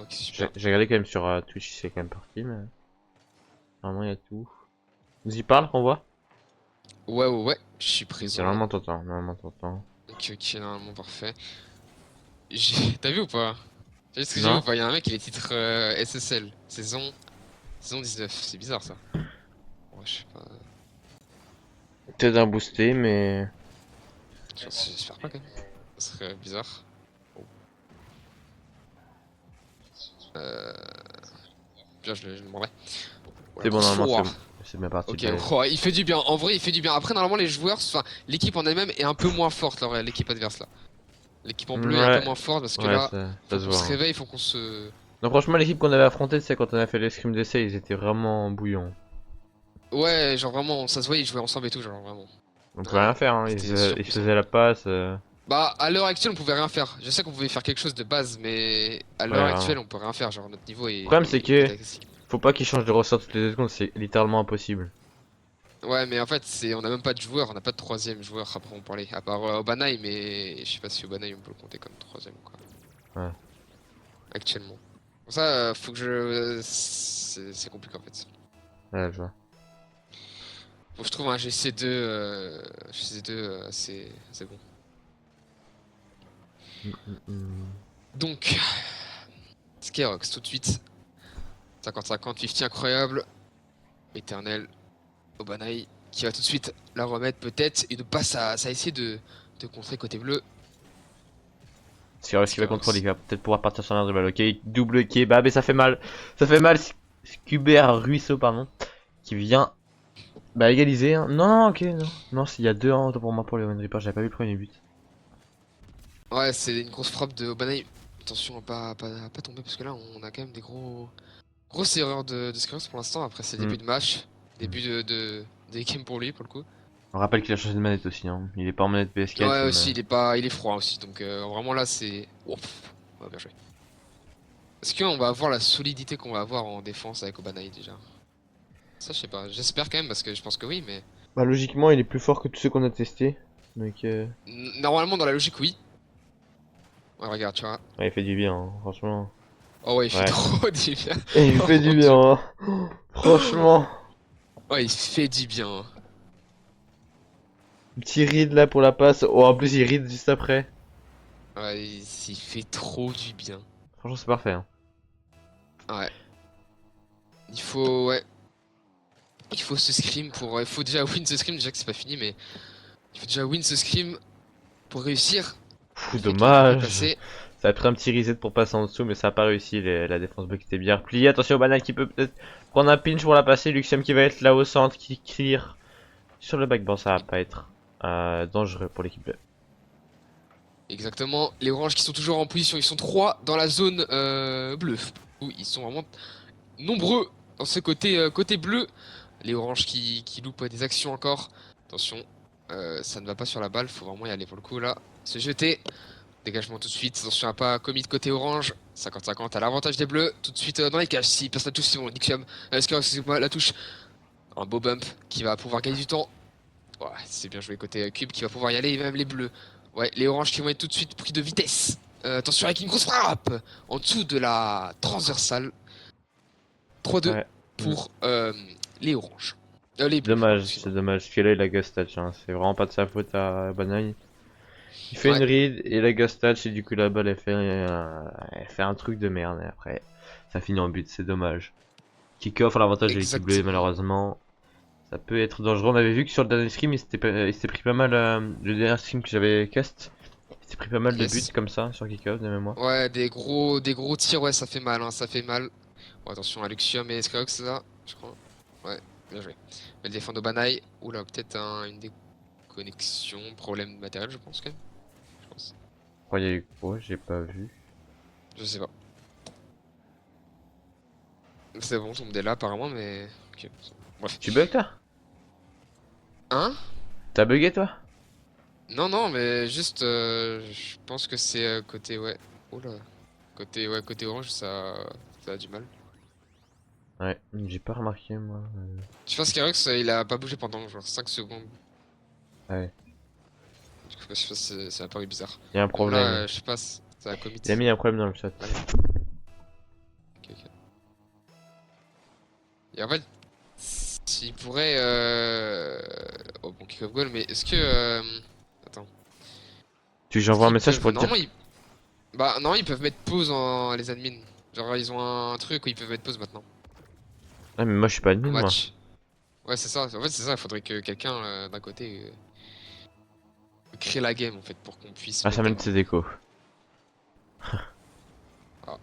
Ok, super. J'ai regardé quand même sur Twitch si c'est quand même parti, mais normalement il y a tout. Nous y parle qu'on voit? Ouais, ouais, ouais, je suis Ok, présent là. normalement t'entends, normalement t'entends. Ok, ok, normalement parfait. T'as vu ou pas? T'as vu ce que j'ai vu ou Non? pas? Y'a un mec, il est titre SSL, saison 19. C'est bizarre ça. Ouais, je sais pas. Peut-être un boosté, mais... J'espère pas quand même. Ça serait bizarre. Bon. Euh... Bien, je le demanderai. Oh, la C'est bon, grosse normalement foi. c'est bien parti. Ok, Bah, ouais, il fait du bien. En vrai, il fait du bien. Après, normalement, les joueurs, enfin, l'équipe en elle-même est un peu moins forte, là, l'équipe adverse là. L'équipe en bleu est un peu ouais, moins forte parce que ouais, là, ça faut se qu'on voit. se Hein. réveille, faut qu'on se. Non, franchement, l'équipe qu'on avait affrontée, c'est quand on a fait l'escrime d'essai, ils étaient vraiment bouillants. Ouais, genre vraiment, ça se voit, ils jouaient ensemble et tout, genre vraiment. On pouvait Ouais, rien faire, hein. c'était Ils surpuissant. faisaient la passe. Bah, à l'heure actuelle, on pouvait rien faire. Je sais qu'on pouvait faire quelque chose de base, mais à Ouais, l'heure vraiment. actuelle, on peut rien faire. Genre, notre niveau Le problème, c'est est que catastrophique. faut pas qu'ils changent de ressort toutes les 2 secondes, c'est littéralement impossible. Ouais, mais en fait, on a même pas de joueur, on n'a pas de troisième joueur à proprement parler. À part Obanai, mais je sais pas si Obanai on peut le compter comme troisième, quoi. Ouais, Actuellement. Pour ça, faut que c'est compliqué en fait. ouais, je vois. Faut que je trouve un GC2, GC2 assez bon. Mm. Donc, Skyrox tout de suite. 50-50, 50 incroyable. Éternel, Obanai, qui va tout de suite la remettre peut-être et ne pas ça essayer de contrer côté bleu. C'est vrai ce qu'il va contrôler, Skyrox. il va peut-être pouvoir partir sur l'air de balle. Ok, double kebab et ça fait mal. Ça fait mal. Skubert Ruisseau, pardon, qui vient bah égaliser. Hein. Non, non, ok, non. Non, s'il y a 2 en pour moi pour les One Reaper, j'avais pas vu le premier but. Ouais, c'est une grosse frappe de Obanai. Attention à pas tomber parce que là on a quand même des grosses erreurs de Skyrox pour l'instant. Après c'est Mm. début de match, Mm. début des games pour lui pour le coup. On rappelle qu'il a changé de manette aussi. Hein. Il est pas en manette PS4, Ouais mais... aussi il est froid aussi donc vraiment là c'est. Ouf, ouais, bien joué. Est-ce qu'on va avoir la solidité qu'on va avoir en défense avec Obanai déjà? Ça je sais pas, j'espère quand même parce que je pense que oui mais. Bah logiquement, il est plus fort que tous ceux qu'on a testés. Donc, Normalement dans la logique oui. Ouais regarde tu vois. ouais, il fait du bien, hein, franchement. Oh ouais il fait Ouais. trop du bien. Et il Oh fait mon du dieu. bien, hein. Franchement. Ouais il fait du bien. Petit ride là pour la passe. Oh, en plus, il ride juste après. Ouais il fait trop du bien. Franchement, c'est parfait. Hein. Ouais. Il faut, ouais, il faut ce scrim pour, il faut déjà win ce scrim, déjà que c'est pas fini, mais il faut déjà win ce scrim pour réussir. Pfff, Le fake est dommage. placé. Ça a pris un petit reset pour passer en dessous, mais ça a pas réussi. La défense bloc était bien repliée. Attention au banal qui peut peut-être prendre un pinch pour la passer. Luxium qui va être là au centre, qui clear sur le backboard. Ça va pas être dangereux pour l'équipe bleue. Exactement. Les oranges qui sont toujours en position, ils sont trois dans la zone bleue. Où ils sont vraiment nombreux dans ce côté, côté bleu. Les oranges qui loupent des actions encore. Attention, ça ne va pas sur la balle, faut vraiment y aller pour le coup là. Se jeter. Dégagement tout de suite, attention à pas commit côté orange. 50-50 à l'avantage des bleus. Tout de suite dans les cages. Si personne la touche, c'est bon. Nixium, excusez-moi, la touche. Un beau bump qui va pouvoir gagner du temps. Ouais, c'est bien joué côté cube qui va pouvoir y aller. Et même les bleus. Ouais, les oranges qui vont être tout de suite pris de vitesse. Attention avec une grosse frappe en dessous de la transversale. 3-2 Ouais. Mm. pour les oranges. Les bleus, pardon, Dommage, c'est excuse-moi. dommage. Parce que là, il a ghost touch. Hein. C'est vraiment pas de sa faute à Banai. Il fait Ouais, une read et la ghost touch et du coup la balle elle fait un truc de merde et après ça finit en but, c'est dommage. Kick-off à l'avantage de l'équipe bleue exactement. malheureusement. Ça peut être dangereux. On avait vu que sur le dernier scrim il s'était pris pas mal, le dernier scrim que j'avais cast, il s'était pris pas mal de buts Yes. comme ça sur kick-off de mémoire. Ouais, des gros tirs, ouais, ça fait mal, hein, ça fait mal. Bon, attention à Luxium et Skyrox là, je crois. Ouais, bien joué. Elle défend Obanai. Oula, peut-être une déconnexion, problème de matériel, je pense quand même. Je pense. Oh, il y a eu quoi? J'ai pas vu. Je sais pas. C'est bon, tout le monde est là apparemment, mais. Ok. Bref. Tu bugs toi? Hein? T'as bugué toi? Non, non, mais juste, je pense que c'est côté, ouais. Oula. Côté, ouais, côté orange, ça a du mal. Ouais, j'ai pas remarqué moi. Je pense qu'Arex, il a pas bougé pendant genre 5 secondes. Ouais, Du coup, je sais pas si ça a paru bizarre. il y a un Même là, problème. je sais pas, ça a commit. Il a mis un problème dans le chat. Allez. Et en fait, s'il pourrait... Oh bon, kick off goal, mais est-ce que... Attends. Tu Est-ce j'envoie un qu'ils message peuvent... pour te dire. Normalement, bah non, ils peuvent mettre pause en les admins. Genre, ils ont un truc où ils peuvent mettre pause maintenant. Ah, mais moi je suis pas admin, Au moi. match. Ouais, c'est ça. En fait, c'est ça. Il faudrait que quelqu'un d'un côté crée la game, en fait, pour qu'on puisse Ah, ça mettre mène des... ses décos. Ah,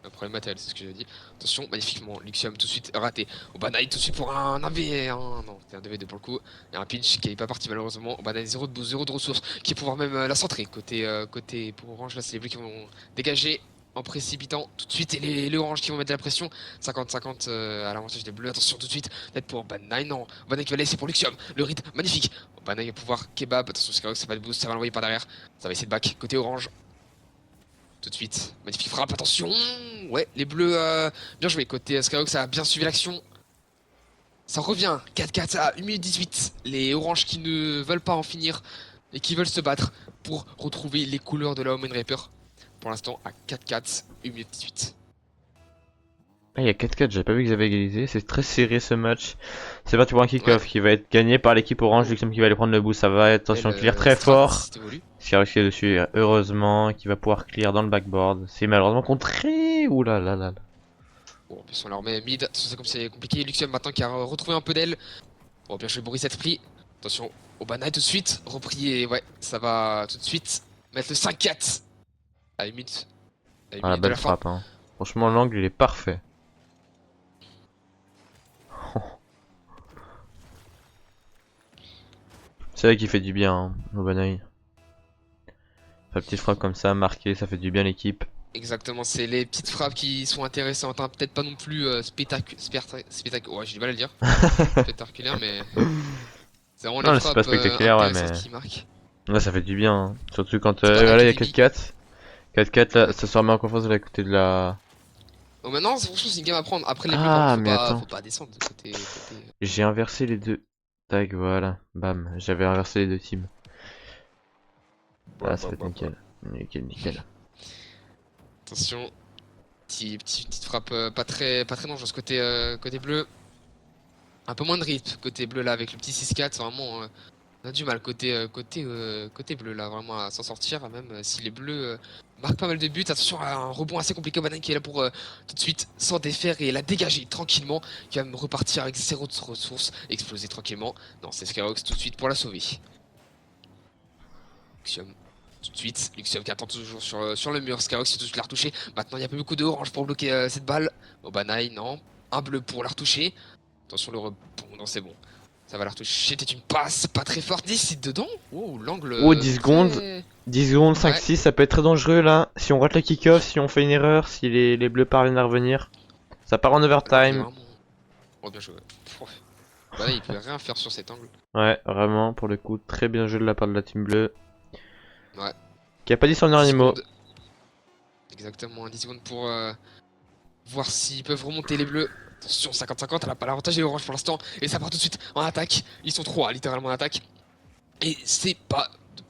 un problème matériel, c'est ce que j'ai dit. Attention, magnifiquement, Luxium tout de suite raté. Obanaï tout de suite pour un 1v1. Non, c'était un 2v2 pour le coup. Il y a un pinch qui est pas parti malheureusement. Obanaï 0 de boost, 0 de ressources. Qui est pouvoir même la centrer. Côté pour Orange, là c'est les bleus qui vont dégager en précipitant tout de suite. Et les Orange qui vont mettre de la pression. 50-50 à l'avantage des bleus. Attention tout de suite. Peut-être pour Obanaï, non. Obanaï qui va laisser pour Luxium. Le rythme magnifique. Obanaï va pouvoir kebab. Attention, c'est pas de boost, ça va l'envoyer par derrière. Ça va essayer de back. Côté Orange. Tout de suite, magnifique frappe, attention. Ouais, les bleus, bien joué. Côté Skyrock, ça a bien suivi l'action. Ça revient, 4-4 à 1 minute 18. Les oranges qui ne veulent pas en finir et qui veulent se battre pour retrouver les couleurs de la Omen Reaper. Pour l'instant, à 4-4, 1 minute 18. Ah, il y a 4-4, j'avais pas vu qu'ils avaient égalisé. C'est très serré ce match. C'est parti pour un Ouais, kick-off qui va être gagné par l'équipe orange. oh, Luxem qui va aller prendre le boost. Ça va être, attention, belle clear très strat, fort. c'est évolue. Ce qui a réussi dessus, heureusement, qui va pouvoir clear dans le backboard. C'est malheureusement contré. Ouh là là là. Bon, en plus, on leur met mid. Attention, c'est comme c'est compliqué. Luxium maintenant qui a retrouvé un peu d'aile. Bon, bien joué, Boris pris. Attention, Obanaï tout de suite. Repris et ouais, ça va tout de suite mettre le 5-4 à 1 minute. À 1 Ah, la minute de belle la fin. frappe, hein. Franchement, l'angle il est parfait. C'est vrai qu'il fait du bien, hein, au Banaï. Sa petite frappe comme ça, marquée, ça fait du bien l'équipe. Exactement, c'est les petites frappes qui sont intéressantes, hein. Peut-être pas non plus ouais, j'ai du mal à le dire. Spectaculaire, mais c'est vraiment les Non, c'est pas frappes spectaculaire, ouais, intéressantes mais qui marquent. là ça fait du bien, hein. Surtout quand C'est pas voilà, il y a académique. 4-4. 4-4 là, Ouais. ça se remet en confiance de la côté de la. Bon, maintenant, franchement, c'est une game à prendre. Après les bleus, par contre, Ah, mais faut attends, pas descendre de côté. j'ai inversé les deux. Tac, voilà, bam, j'avais inversé les deux teams. Ouais, Là, ça fait nickel. Nickel, nickel. Attention, petite frappe pas très dangereuse côté bleu. Un peu moins de rythme côté bleu là avec le petit 6-4, c'est vraiment on a du mal côté bleu là vraiment à s'en sortir, même si les bleus marquent pas mal de buts. Attention à un rebond assez compliqué, Banan qui est là pour tout de suite s'en défaire et la dégager tranquillement, qui va me repartir avec zéro de ressources, exploser tranquillement. Non, c'est Skyrox tout de suite pour la sauver. Luxium tout de suite, Luxium qui attend toujours sur le mur, Skyrox qui tout de suite l'a retouché. Maintenant il y a pas beaucoup d'orange pour bloquer cette balle. Obanaï non, un bleu pour la retoucher. Attention le rebond, non c'est bon. Ça va la retoucher, c'était une passe pas très forte, 10 c'est dedans. Wow, l'angle Oh, 10 secondes. très... 10 secondes, Ouais, 5-6, ça peut être très dangereux là. Si on rate le kick-off, si on fait une erreur, si les bleus parviennent à revenir. Ça part en l'angle est overtime. vraiment... Oh bien joué. Pfff. Bah là il peut rien faire sur cet angle. Ouais, vraiment, pour le coup, très bien joué de la part de la team bleue. Ouais, Qui a pas dit son 10 dernier mot. secondes. Exactement, 10 secondes pour voir s'ils peuvent remonter les bleus. Attention, 50-50, elle a pas l'avantage des oranges pour l'instant. Et ça part tout de suite en attaque. Ils sont trois littéralement en attaque. Et c'est pas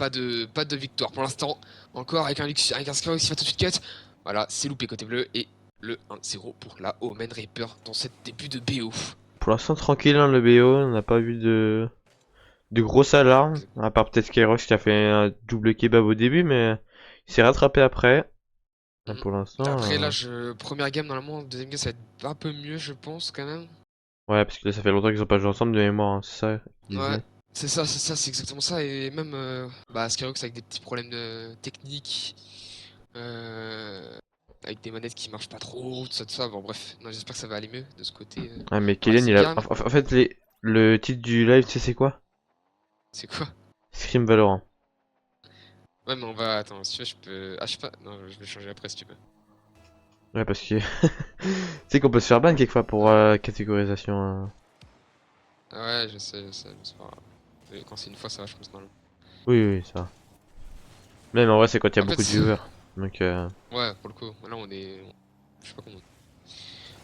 de victoire pour l'instant. Encore avec avec un Skyrox qui va tout de suite cut. Voilà, c'est loupé côté bleu. Et le 1-0 pour la Omen Reaper dans ce début de BO. Pour l'instant, tranquille, hein, le BO. On n'a pas vu de grosses alarmes. À part peut-être Skyrox qui a fait un double kebab au début, mais il s'est rattrapé après. Là, Mhm. pour l'instant. Après là, première game normalement, deuxième game ça va être un peu mieux je pense quand même. Ouais, parce que là, ça fait longtemps qu'ils ont pas joué ensemble de mémoire, hein, c'est ça qu'il Ouais, disait. c'est exactement ça. Et même bah, Skyrox avec des petits problèmes de technique, euh, avec des manettes qui marchent pas trop, tout ça. Bon, bref, non, j'espère que ça va aller mieux de ce côté. Ouais, mais Voilà, Kylian, c'est il a. bien. En fait, le titre du live, tu sais, c'est quoi? C'est quoi? Scream Valorant. Ouais, mais on va. Attends, si tu veux, je peux. Ah, je sais pas. Non, je vais changer après si tu veux. Ouais, parce que. Tu sais qu'on peut se faire ban quelquefois pour catégorisation. Ah ouais, je sais, mais c'est pas grave. Et quand c'est une fois, ça va, je pense, normalement. Oui, oui, ça va. Même en vrai, c'est quand il y a En beaucoup de fait, viewers. Donc, ouais, pour le coup, là on est. Je sais pas comment.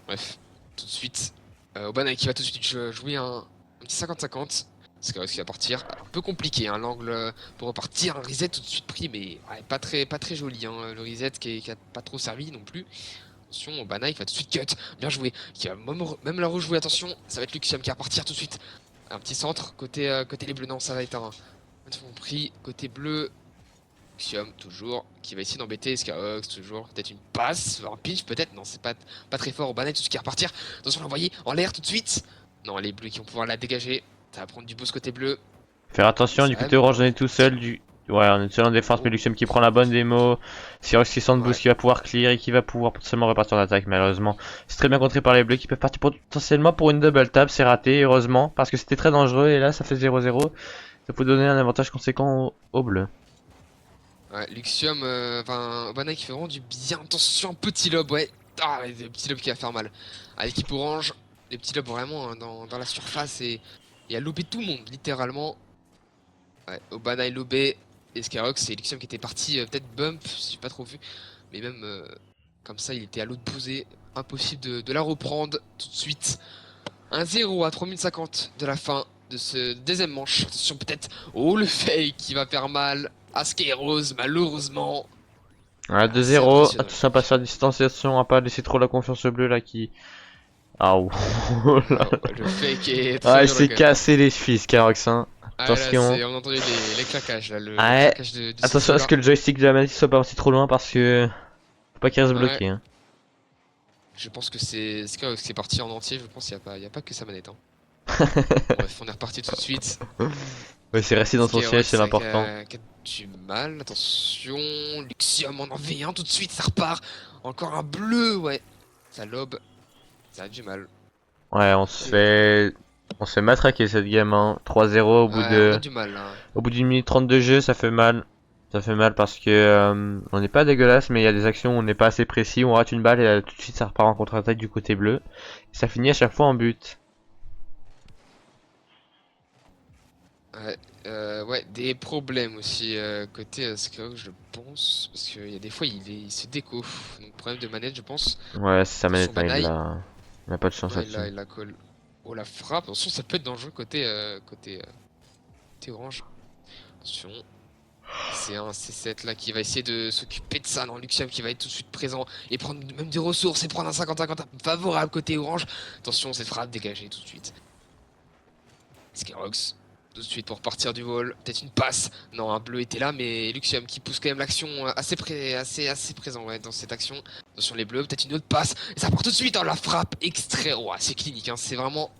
Bref, tout de suite. Obana qui va tout de suite jouer un petit 50-50. Ce qui va partir. Un peu compliqué, hein, l'angle pour repartir. Un reset tout de suite pris, mais ouais, pas très joli. Hein, le reset qui a pas trop servi non plus. Attention, Obana, il va tout de suite cut. Bien joué. Qui va même la rejouer. Attention, ça va être Luxium qui va partir tout de suite. Un petit centre côté les bleus. Non, ça va être un compris. Côté bleu, Luxium toujours. Qui va essayer d'embêter Skyrox toujours. Peut-être une passe, un pinch peut-être. Non, c'est pas très fort. Obana, tout ce qui va repartir. Attention, l'envoyer en l'air tout de suite. Non, les bleus qui vont pouvoir la dégager. Ça va prendre du boost côté bleu. Faire attention, du Ça va côté orange, on est tout seul. Ouais, on est seul en défense, mais Luxium qui prend la bonne démo. Skyrox qui sent de boost, Ouais. qui va pouvoir clear et qui va pouvoir potentiellement repartir en attaque, malheureusement. C'est très bien contré par les bleus qui peuvent partir potentiellement pour une double tap. C'est raté, heureusement, parce que c'était très dangereux. Et là, ça fait 0-0. Ça peut donner un avantage conséquent aux bleus. Ouais, Luxium, enfin, Obana qui fait vraiment du bien. Attention, petit lob, ouais. Ah, le petit lob qui va faire mal. À l'équipe orange, les petits lobes vraiment hein, dans la surface et à lober tout le monde, littéralement. Ouais, Obana est lobé. Et Skyrox, c'est Luxium qui était parti, peut-être bump, j'ai pas trop vu. Mais même comme ça, il était à l'autre posé. Impossible de la reprendre tout de suite. 1-0 à 3050 de la fin de ce deuxième manche. Attention, peut-être. Oh, le fake qui va faire mal à Skyros, malheureusement. Ouais, Ah, c'est 2-0, impressionnant. attention à pas se faire distanciation, à pas laisser trop la confiance au bleu là qui. Ah ouh. Ah, ouais, le fake est Ah, très il violent s'est quand même. cassé les chevilles, Skyrox, hein. Ah là, Attention. on a entendu les claquages là, le Ouais, claquage de attention à ce ciseaux là. que le joystick de la manette soit pas parti trop loin parce que. Faut pas qu'il reste Ouais, bloqué, hein. je pense que c'est parti en entier. Je pense qu'il y a pas que sa manette. Hein. Bon, bref, on est reparti tout de suite. Ouais, c'est resté dans son siège, c'est Skyrox l'important. qui a du mal. Attention, Luxium en V1 tout de suite, ça repart. Encore un bleu, ouais. Ça lobe, ça a du mal. Ouais, on se fait. On se fait matraquer cette game, hein. 3-0 au bout Ouais, on a de. du mal là. Au bout d'une minute 30 de jeu, ça fait mal. Ça fait mal parce que on n'est pas dégueulasse, mais il y a des actions où on n'est pas assez précis, on rate une balle et tout de suite ça repart en contre-attaque du côté bleu. Ça finit à chaque fois en but. Ouais, ouais, des problèmes aussi côté Skyrox, je pense. Parce qu'il y a des fois, il se déco. Donc, problème de manette, je pense. Ouais, c'est sa Attention, manette, hein, Banaï. il a pas de chance Ouais, là-dessus. il la colle. Oh, la frappe. Attention, ça peut être dangereux côté orange. Attention. C'est un C7 là qui va essayer de s'occuper de ça. Non, Luxium qui va être tout de suite présent et prendre même des ressources et prendre un 50-50 favorable côté orange. Attention, cette frappe dégagée tout de suite. Skyrox, tout de suite pour partir du vol. Peut-être une passe. Non, un bleu était là, mais Luxium qui pousse quand même l'action assez présent ouais, dans cette action. Attention les bleus, peut-être une autre passe. Et ça part tout de suite. Oh, la frappe extrait. Oh, c'est clinique, hein, c'est vraiment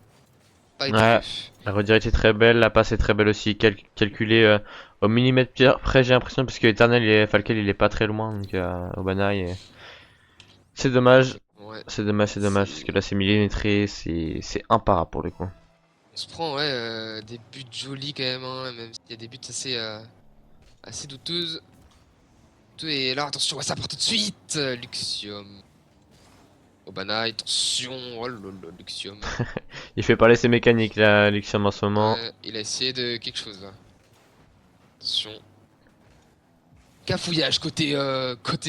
pas été Ouais, vu. la redirect est très belle, la passe est très belle aussi, calculée au millimètre près j'ai l'impression, parce que Eternal et Falkel il est pas très loin, donc au Banaï. C'est dommage, Ouais, c'est dommage, parce que là c'est millimétré, c'est imparable pour le coup. on se prend ouais, des buts jolis quand même, hein, même s'il y a des buts assez douteuses. Et là, attention, ouais, ça part tout de suite. Luxium. Obana, attention. Oh lolo, Luxium. Il fait parler ses mécaniques là, Luxium en ce moment. Ouais, il a essayé de quelque chose là. Attention. Cafouillage côté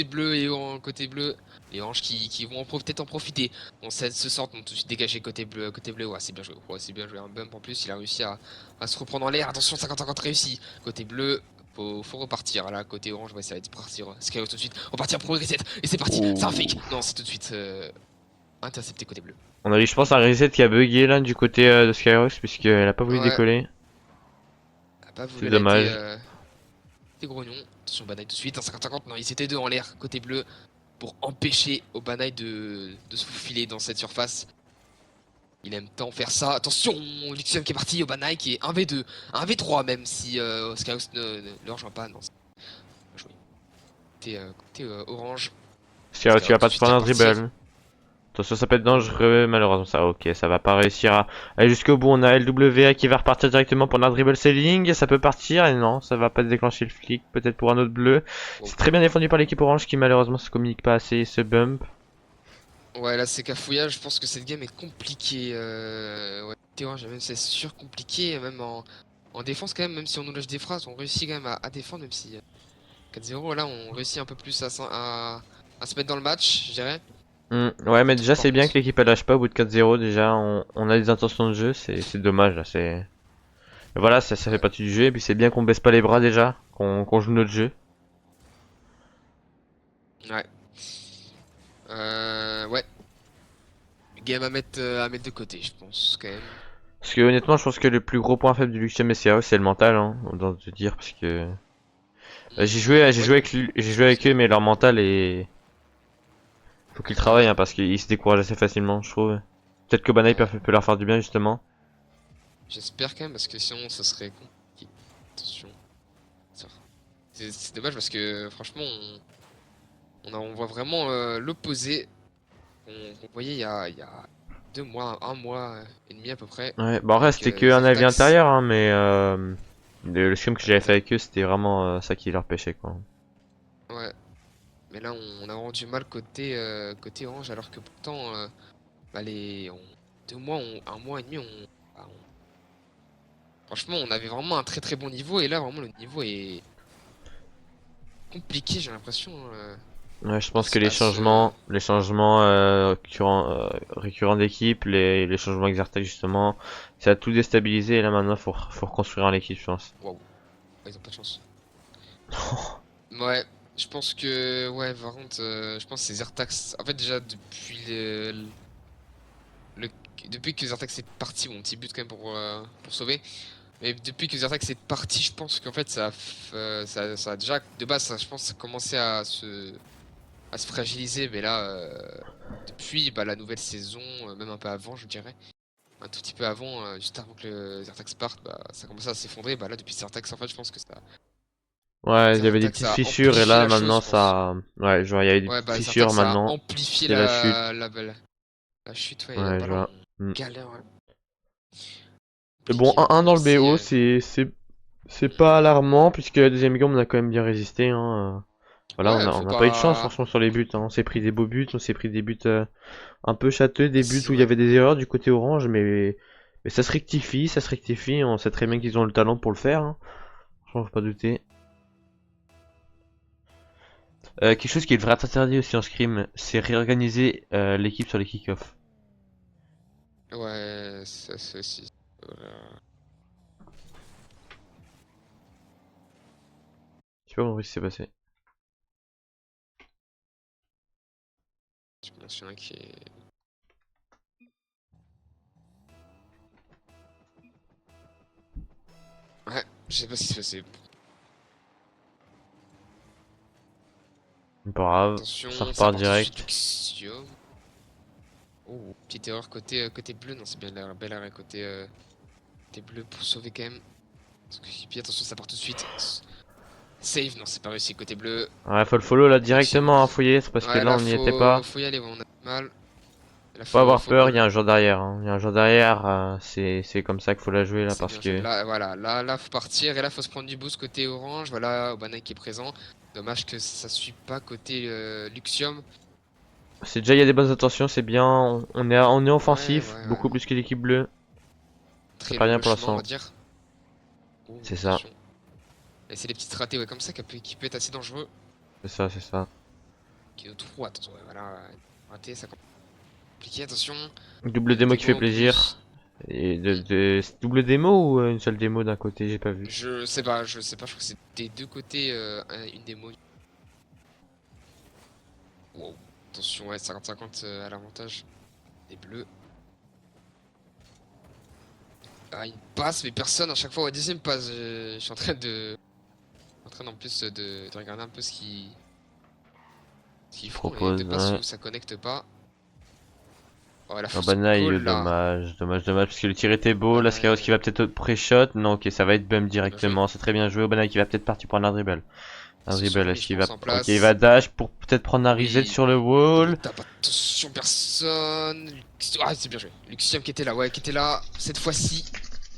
bleu et côté bleu. Les oranges qui vont peut-être en profiter. On se sortent, on tout de suite dégagé côté bleu. Ouais, c'est bien joué. Ouais, c'est bien joué. Un bump en plus, il a réussi à se reprendre en l'air. Attention, 50-50 réussi. Côté bleu, faut repartir. Là, côté orange, ouais, ça va être partir. Skyro tout de suite. Repartir pour le reset. Et c'est parti. C'est un fake. Ouh. Non, c'est tout de suite intercepté côté bleu. On a eu je pense un reset qui a bugué là du côté de Skyrox, puisqu'elle a pas voulu Ouais, décoller. elle a pas C'est voulu, elle a dommage. été grognon. Attention, Banaï tout de suite. Un 50-50. Non, ils étaient deux en l'air. Côté bleu. Pour empêcher Obanaï de se faufiler dans cette surface. Il aime tant faire ça. Attention, Luxium qui est parti, Obanaï qui est 1v2, 1v3 même si Skyhouse ne le rejoint pas. Non, c'est bien joué. Côté orange, Skyrox tu Skyhouse vas tout pas de te suite à prendre un partir. dribble. Attention, ça peut être dangereux, malheureusement ça, ok, ça va pas réussir à aller jusqu'au bout. On a LWA qui va repartir directement pour un dribble selling, ça peut partir, et non, ça va pas déclencher le flic, peut-être pour un autre bleu. Bon. C'est très bien défendu par l'équipe orange qui malheureusement se communique pas assez, ce bump. Ouais, là c'est cafouillage. Je pense que cette game est compliquée. Ouais, côté orange, même c'est sûr compliqué, même en défense quand même, même si on nous lâche des phrases, on réussit quand même à défendre, même si 4-0, là on réussit un peu plus à se mettre dans le match, je dirais. Ouais, mais Pas trop déjà par c'est bien que contre. l'équipe elle lâche pas au bout de 4-0, déjà on a des intentions de jeu, c'est dommage là, c'est. Mais voilà, ça fait Ouais. partie du jeu, et puis c'est bien qu'on baisse pas les bras déjà, qu'on joue notre jeu. Ouais. Ouais. Game à mettre de côté, je pense, quand même. Parce que honnêtement, je pense que le plus gros point faible du Luxium SCAO, c'est le mental, hein, on doit te dire, parce que Ouais, non, j'ai je joué pense avec que... eux, mais leur mental est, faut qu'ils travaillent, Ouais, hein, parce qu'ils se découragent assez facilement, je trouve. Peut-être que Banai ouais. peut leur faire du bien justement. J'espère quand même, parce que sinon, ça serait compliqué. Attention. Ça- c'est dommage, parce que, franchement, on voit vraiment l'opposé qu'on voyait il y a 2 mois, 1 mois et demi à peu près, Ouais, bah en vrai avec c'était que un avis Zertax. intérieur, hein, mais le scrim que j'avais fait Exact. avec eux, c'était vraiment ça qui leur pêchait, quoi. Ouais. Mais là, on a vraiment du mal côté Orange, alors que pourtant, bah, 2 mois, 1 mois et demi, bah, franchement, on avait vraiment un très très bon niveau, et là, vraiment, le niveau est compliqué, j'ai l'impression, Ouais, je de pense ce que passe. les changements récurrents d'équipe, les changements Xertec justement, ça a tout déstabilisé et là maintenant faut reconstruire l'équipe, je pense. Waouh, ils ont pas de chance. Ouais, je pense que, ouais, par contre, je pense que c'est Zertax. En fait, déjà, le- depuis que Zertax est parti, bon, petit but quand même pour sauver. Mais depuis que Zertax est parti, je pense qu'en fait, ça a déjà, de base, je pense, ça a commencé à se fragiliser. Mais là, depuis bah, la nouvelle saison, même un peu avant, je dirais, un tout petit peu avant, juste avant que le Zertax parte, bah, ça a commencé à s'effondrer. Bah là, depuis Zertax, en fait, je pense que Ouais, il y avait des Zertax petites a fissures et amplifié là la chose, maintenant je pense. ouais, je vois, il y avait des Ouais, petites bah fissures Zertax a maintenant, amplifié c'est la chute. la chute, ouais. Ouais, Bah je là, vois. on Hmm. galère, ouais. Et bon, Compliqué, 1-1 même dans le si. BO, c'est pas alarmant puisque la deuxième game on a quand même bien résisté, hein. Voilà, Ouais, faut on a pas eu de chance pas. franchement sur les buts, hein. On s'est pris des beaux buts, on s'est pris des buts un peu châteux, des buts C'est où il y vrai. avait des erreurs du côté orange, mais ça se rectifie, on sait très bien qu'ils ont le talent pour le faire, hein. Franchement, faut pas douter. Quelque chose qui devrait être interdit aussi en scrim, c'est réorganiser l'équipe sur les kick-offs. Ouais, ça aussi. Voilà. Je sais pas compris ce qui s'est passé. Tu mentionnes qui est. Ouais, je sais pas ce qui se passait. Pas grave, ça Attention, ça repart part tout de suite, direct. Luxium. Oh, petite erreur côté bleu. Non, c'est bien la belle arrêt côté bleu pour sauver quand même. Parce que, puis attention, ça part tout de suite. Save, non, c'est pas réussi côté bleu. Ouais, faut le follow là Luxium directement, hein, faut y être parce que Ouais, là là, on n'y était pas. faut y aller, ouais, on a du mal. Là, Faut avoir faut peur, il y goal. a un joueur derrière, hein. Il y a un joueur derrière, c'est comme ça qu'il faut la jouer là C'est parce bien joué. que Là, voilà, là, faut partir. Et là, faut se prendre du boost côté orange. Voilà, Obanai qui est présent. Dommage que ça suit pas côté Luxium. c'est déjà il y a des bonnes intentions, c'est bien, on est Ouais, offensif, ouais, ouais. beaucoup plus que l'équipe bleue. Ça Très part bien le pour chemin, on va l'instant. dire. Oh, C'est ça, attention. Et c'est les petites ratés, ouais, comme ça qui peut être assez dangereux. c'est ça. Qui est au trou, attention, ouais, voilà. Raté, ça compliqué, attention. Double Il y a une démo qui démo fait en plus. plaisir. Et Hmm. double démo ou une seule démo d'un côté, j'ai pas vu. Je sais pas, je crois que c'est des deux côtés une démo. Wow. Attention, ouais, 50-50 à l'avantage des bleus. Ah, une passe, mais personne à chaque fois. Ouais, deuxième passe. Je suis en train en plus de regarder un peu ce qu'ils Il font et propose, deux passes ouais. où ça connecte pas. Oh, la Oh fausse Banaï, goal là. dommage, parce que le tir était beau, la Skyros qui Ouais, va peut-être pré-shot, non ok ça va être bum bien joué. directement, c'est très bien joué, oh Banaï qui va peut-être partir prendre un dribble. Un Ils se sont dribble, remis, est-ce je qu'il va... pense, en Ok il va place. dash pour peut-être prendre un reset Oui, sur le double wall. tap, attention, personne. Ah, c'est bien joué. Luxium qui était là, ouais, qui était là. Cette fois-ci,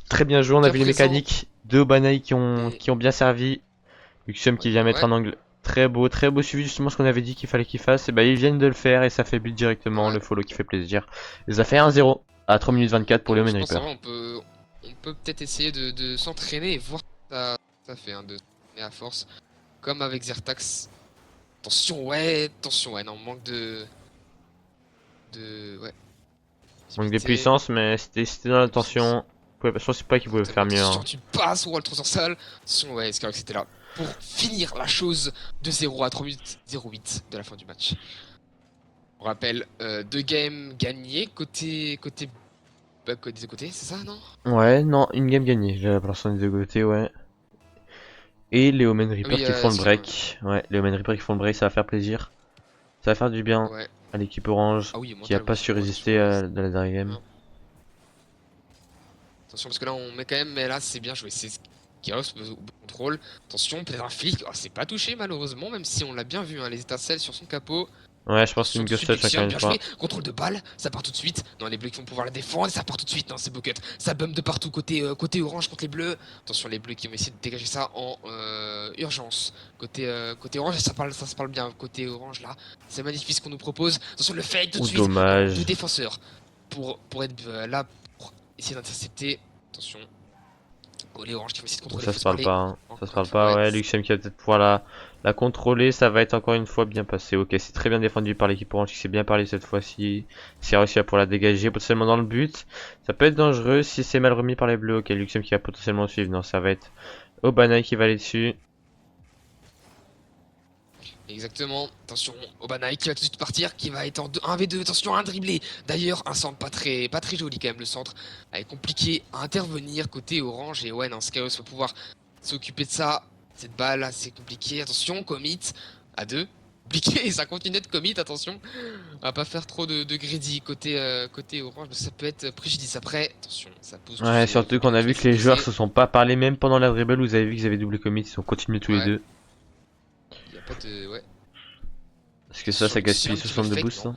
Très bien joué, on a bien vu les présent. mécaniques de Banaï Et qui ont bien servi. Luxium qui vient mettre ouais, un angle très beau suivi, justement ce qu'on avait dit qu'il fallait qu'il fasse, et bah ils viennent de le faire et ça fait but directement, ouais. le follow qui fait plaisir. Et ça fait 1-0 à 3 minutes 24 pour les Donc, Omen je pense en Reaper. vrai, on peut peut-être essayer de s'entraîner et voir ce que ça fait, hein, de s'entraîner à force. Comme avec Zertax. Attention, ouais, non, manque ouais, Manque de visibilité, puissance, mais c'était dans de puissance. l'intention. Je pensais pas qu'il pouvait Exactement, faire mieux, attention, hein. tu passes, ou le transversal. Attention, ouais, Skyrock c'était là pour finir la chose de 0 à 3 minutes 08 de la fin du match. On rappelle 2 games gagnés côté des deux côtés, c'est ça, non? Ouais, non, une game gagnée, j'ai pour l'instant des deux côtés, ouais. Et les Omen Ah Reaper oui, qui font le excuse-moi. break. Ouais, les Omen Reaper qui font le break, ça va faire plaisir. Ça va faire du bien Ouais. à l'équipe orange Ah oui, qui a mental, pas oui. su Oh, attention, résister dans la dernière game. hein. Attention, parce que là, on met quand même, mais là, c'est bien joué. C'est Skyrox au contrôle. Attention, peut-être un flic. Oh, c'est pas touché, malheureusement, même si on l'a bien vu, hein, les étincelles sur son capot. Ouais, je pense Attention, une tout de ghost suite, touch encore Luxium, une bien fois. joué. Contrôle de balle, ça part tout de suite. Non, les bleus qui vont pouvoir la défendre, et ça part tout de suite. Non, c'est Bucket. Ça bump de partout côté orange contre les bleus. Attention, les bleus qui vont essayer de dégager ça en urgence. Côté orange, ça se parle bien. Côté orange, là, c'est magnifique ce qu'on nous propose. Attention, le fake tout de Ou suite. Non, deux dommage. défenseurs pour être là, pour essayer d'intercepter. Attention. Oh, les oranges qui vont essayer de Bon, contrôler, ça faut se se parle parler. pas, hein. Ça se Encore une parle fois, pas, ouais. ouais. Luxium qui va peut-être pouvoir la contrôler. Ça va être encore une fois bien passé. Ok, c'est très bien défendu par l'équipe orange qui s'est bien parlé cette fois-ci. S'il a réussi à pouvoir la dégager potentiellement dans le but. Ça peut être dangereux si c'est mal remis par les bleus. Ok, Luxium qui va potentiellement suivre. Non, ça va être Obanai qui va aller dessus. Exactement. Attention, Obanaï qui va tout de suite partir, qui va être en 1v2. Attention, un dribblé. D'ailleurs, un centre pas très joli quand même, le centre. Elle est compliqué à intervenir côté orange. Et ouais, non, Skyros va pouvoir s'occuper de ça. Cette balle, là, c'est compliqué. Attention, commit à 2. Compliqué, et ça continue de commit, attention. On va pas faire trop de greedy côté orange, parce que ça peut être préjudice après. Attention, ça pose Ouais, tous surtout qu'on tous a les vu que les joueurs faux-posés. se sont pas parlé même pendant la dribble. Vous avez vu qu'ils avaient double commit. Ils ont continué tous les Ouais, deux. il y a pas de... Ouais. Parce que ça Attention, gaspille Luxium qui veut le 62 fake, boosts, non. hein,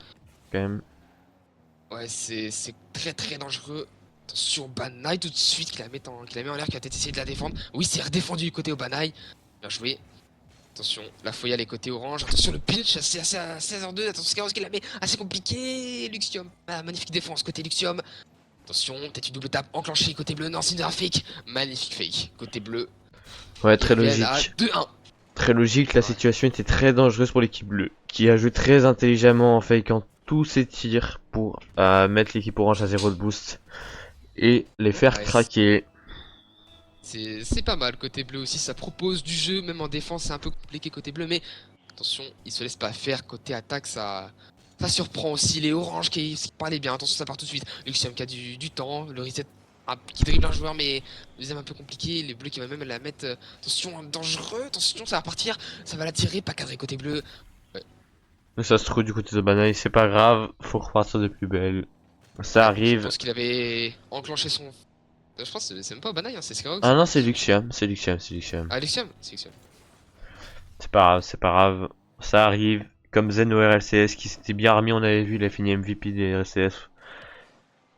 quand même. Ouais, c'est très très dangereux. Attention, Banai tout de suite qui la met en l'air, qui va peut-être essayer de la défendre. Oui, c'est redéfendu côté Banai. Bien joué. Attention, la Foya les côtés orange. Attention, le pinch, c'est assez à 16h2. Attention, Skyros qui la met assez compliqué. Luxium. Ah, magnifique défense côté Luxium. Attention, peut-être une double tape enclenchée côté bleu. Non, c'est une fake. Magnifique fake côté bleu. Ouais, Ils très reviennent à logique. 2-1. Très logique, la Ouais. situation était très dangereuse pour l'équipe bleue, qui a joué très intelligemment en fakeant tous ses tirs pour mettre l'équipe orange à 0 de boost et les faire Ouais, craquer. c'est pas mal. Côté bleu aussi, ça propose du jeu. Même en défense, c'est un peu compliqué côté bleu. Mais attention, il se laisse pas faire. Côté attaque, ça surprend aussi les oranges qui parlaient bien. Attention, ça part tout de suite. Luxium qui a du temps. Le reset qui dribble un joueur, mais le deuxième un peu compliqué. Les bleus qui va même la mettre. Attention, dangereux. Attention, ça va partir. Ça va la tirer. Pas cadré côté bleu. Ouais, Mais ça se trouve du côté de Banaï, c'est pas grave, faut repartir de plus belle. Ça ouais. Je arrive. pense qu'il avait enclenché son. Je pense que c'est même pas Banaï, hein, c'est Ah Skyrox. non, c'est Luxium, c'est Luxium, c'est Luxium. Ah, Luxium. C'est Luxium. C'est pas grave, c'est pas grave. Ça arrive. Comme Zen au RLCS qui s'était bien remis, on avait vu, il a fini MVP des RLCS.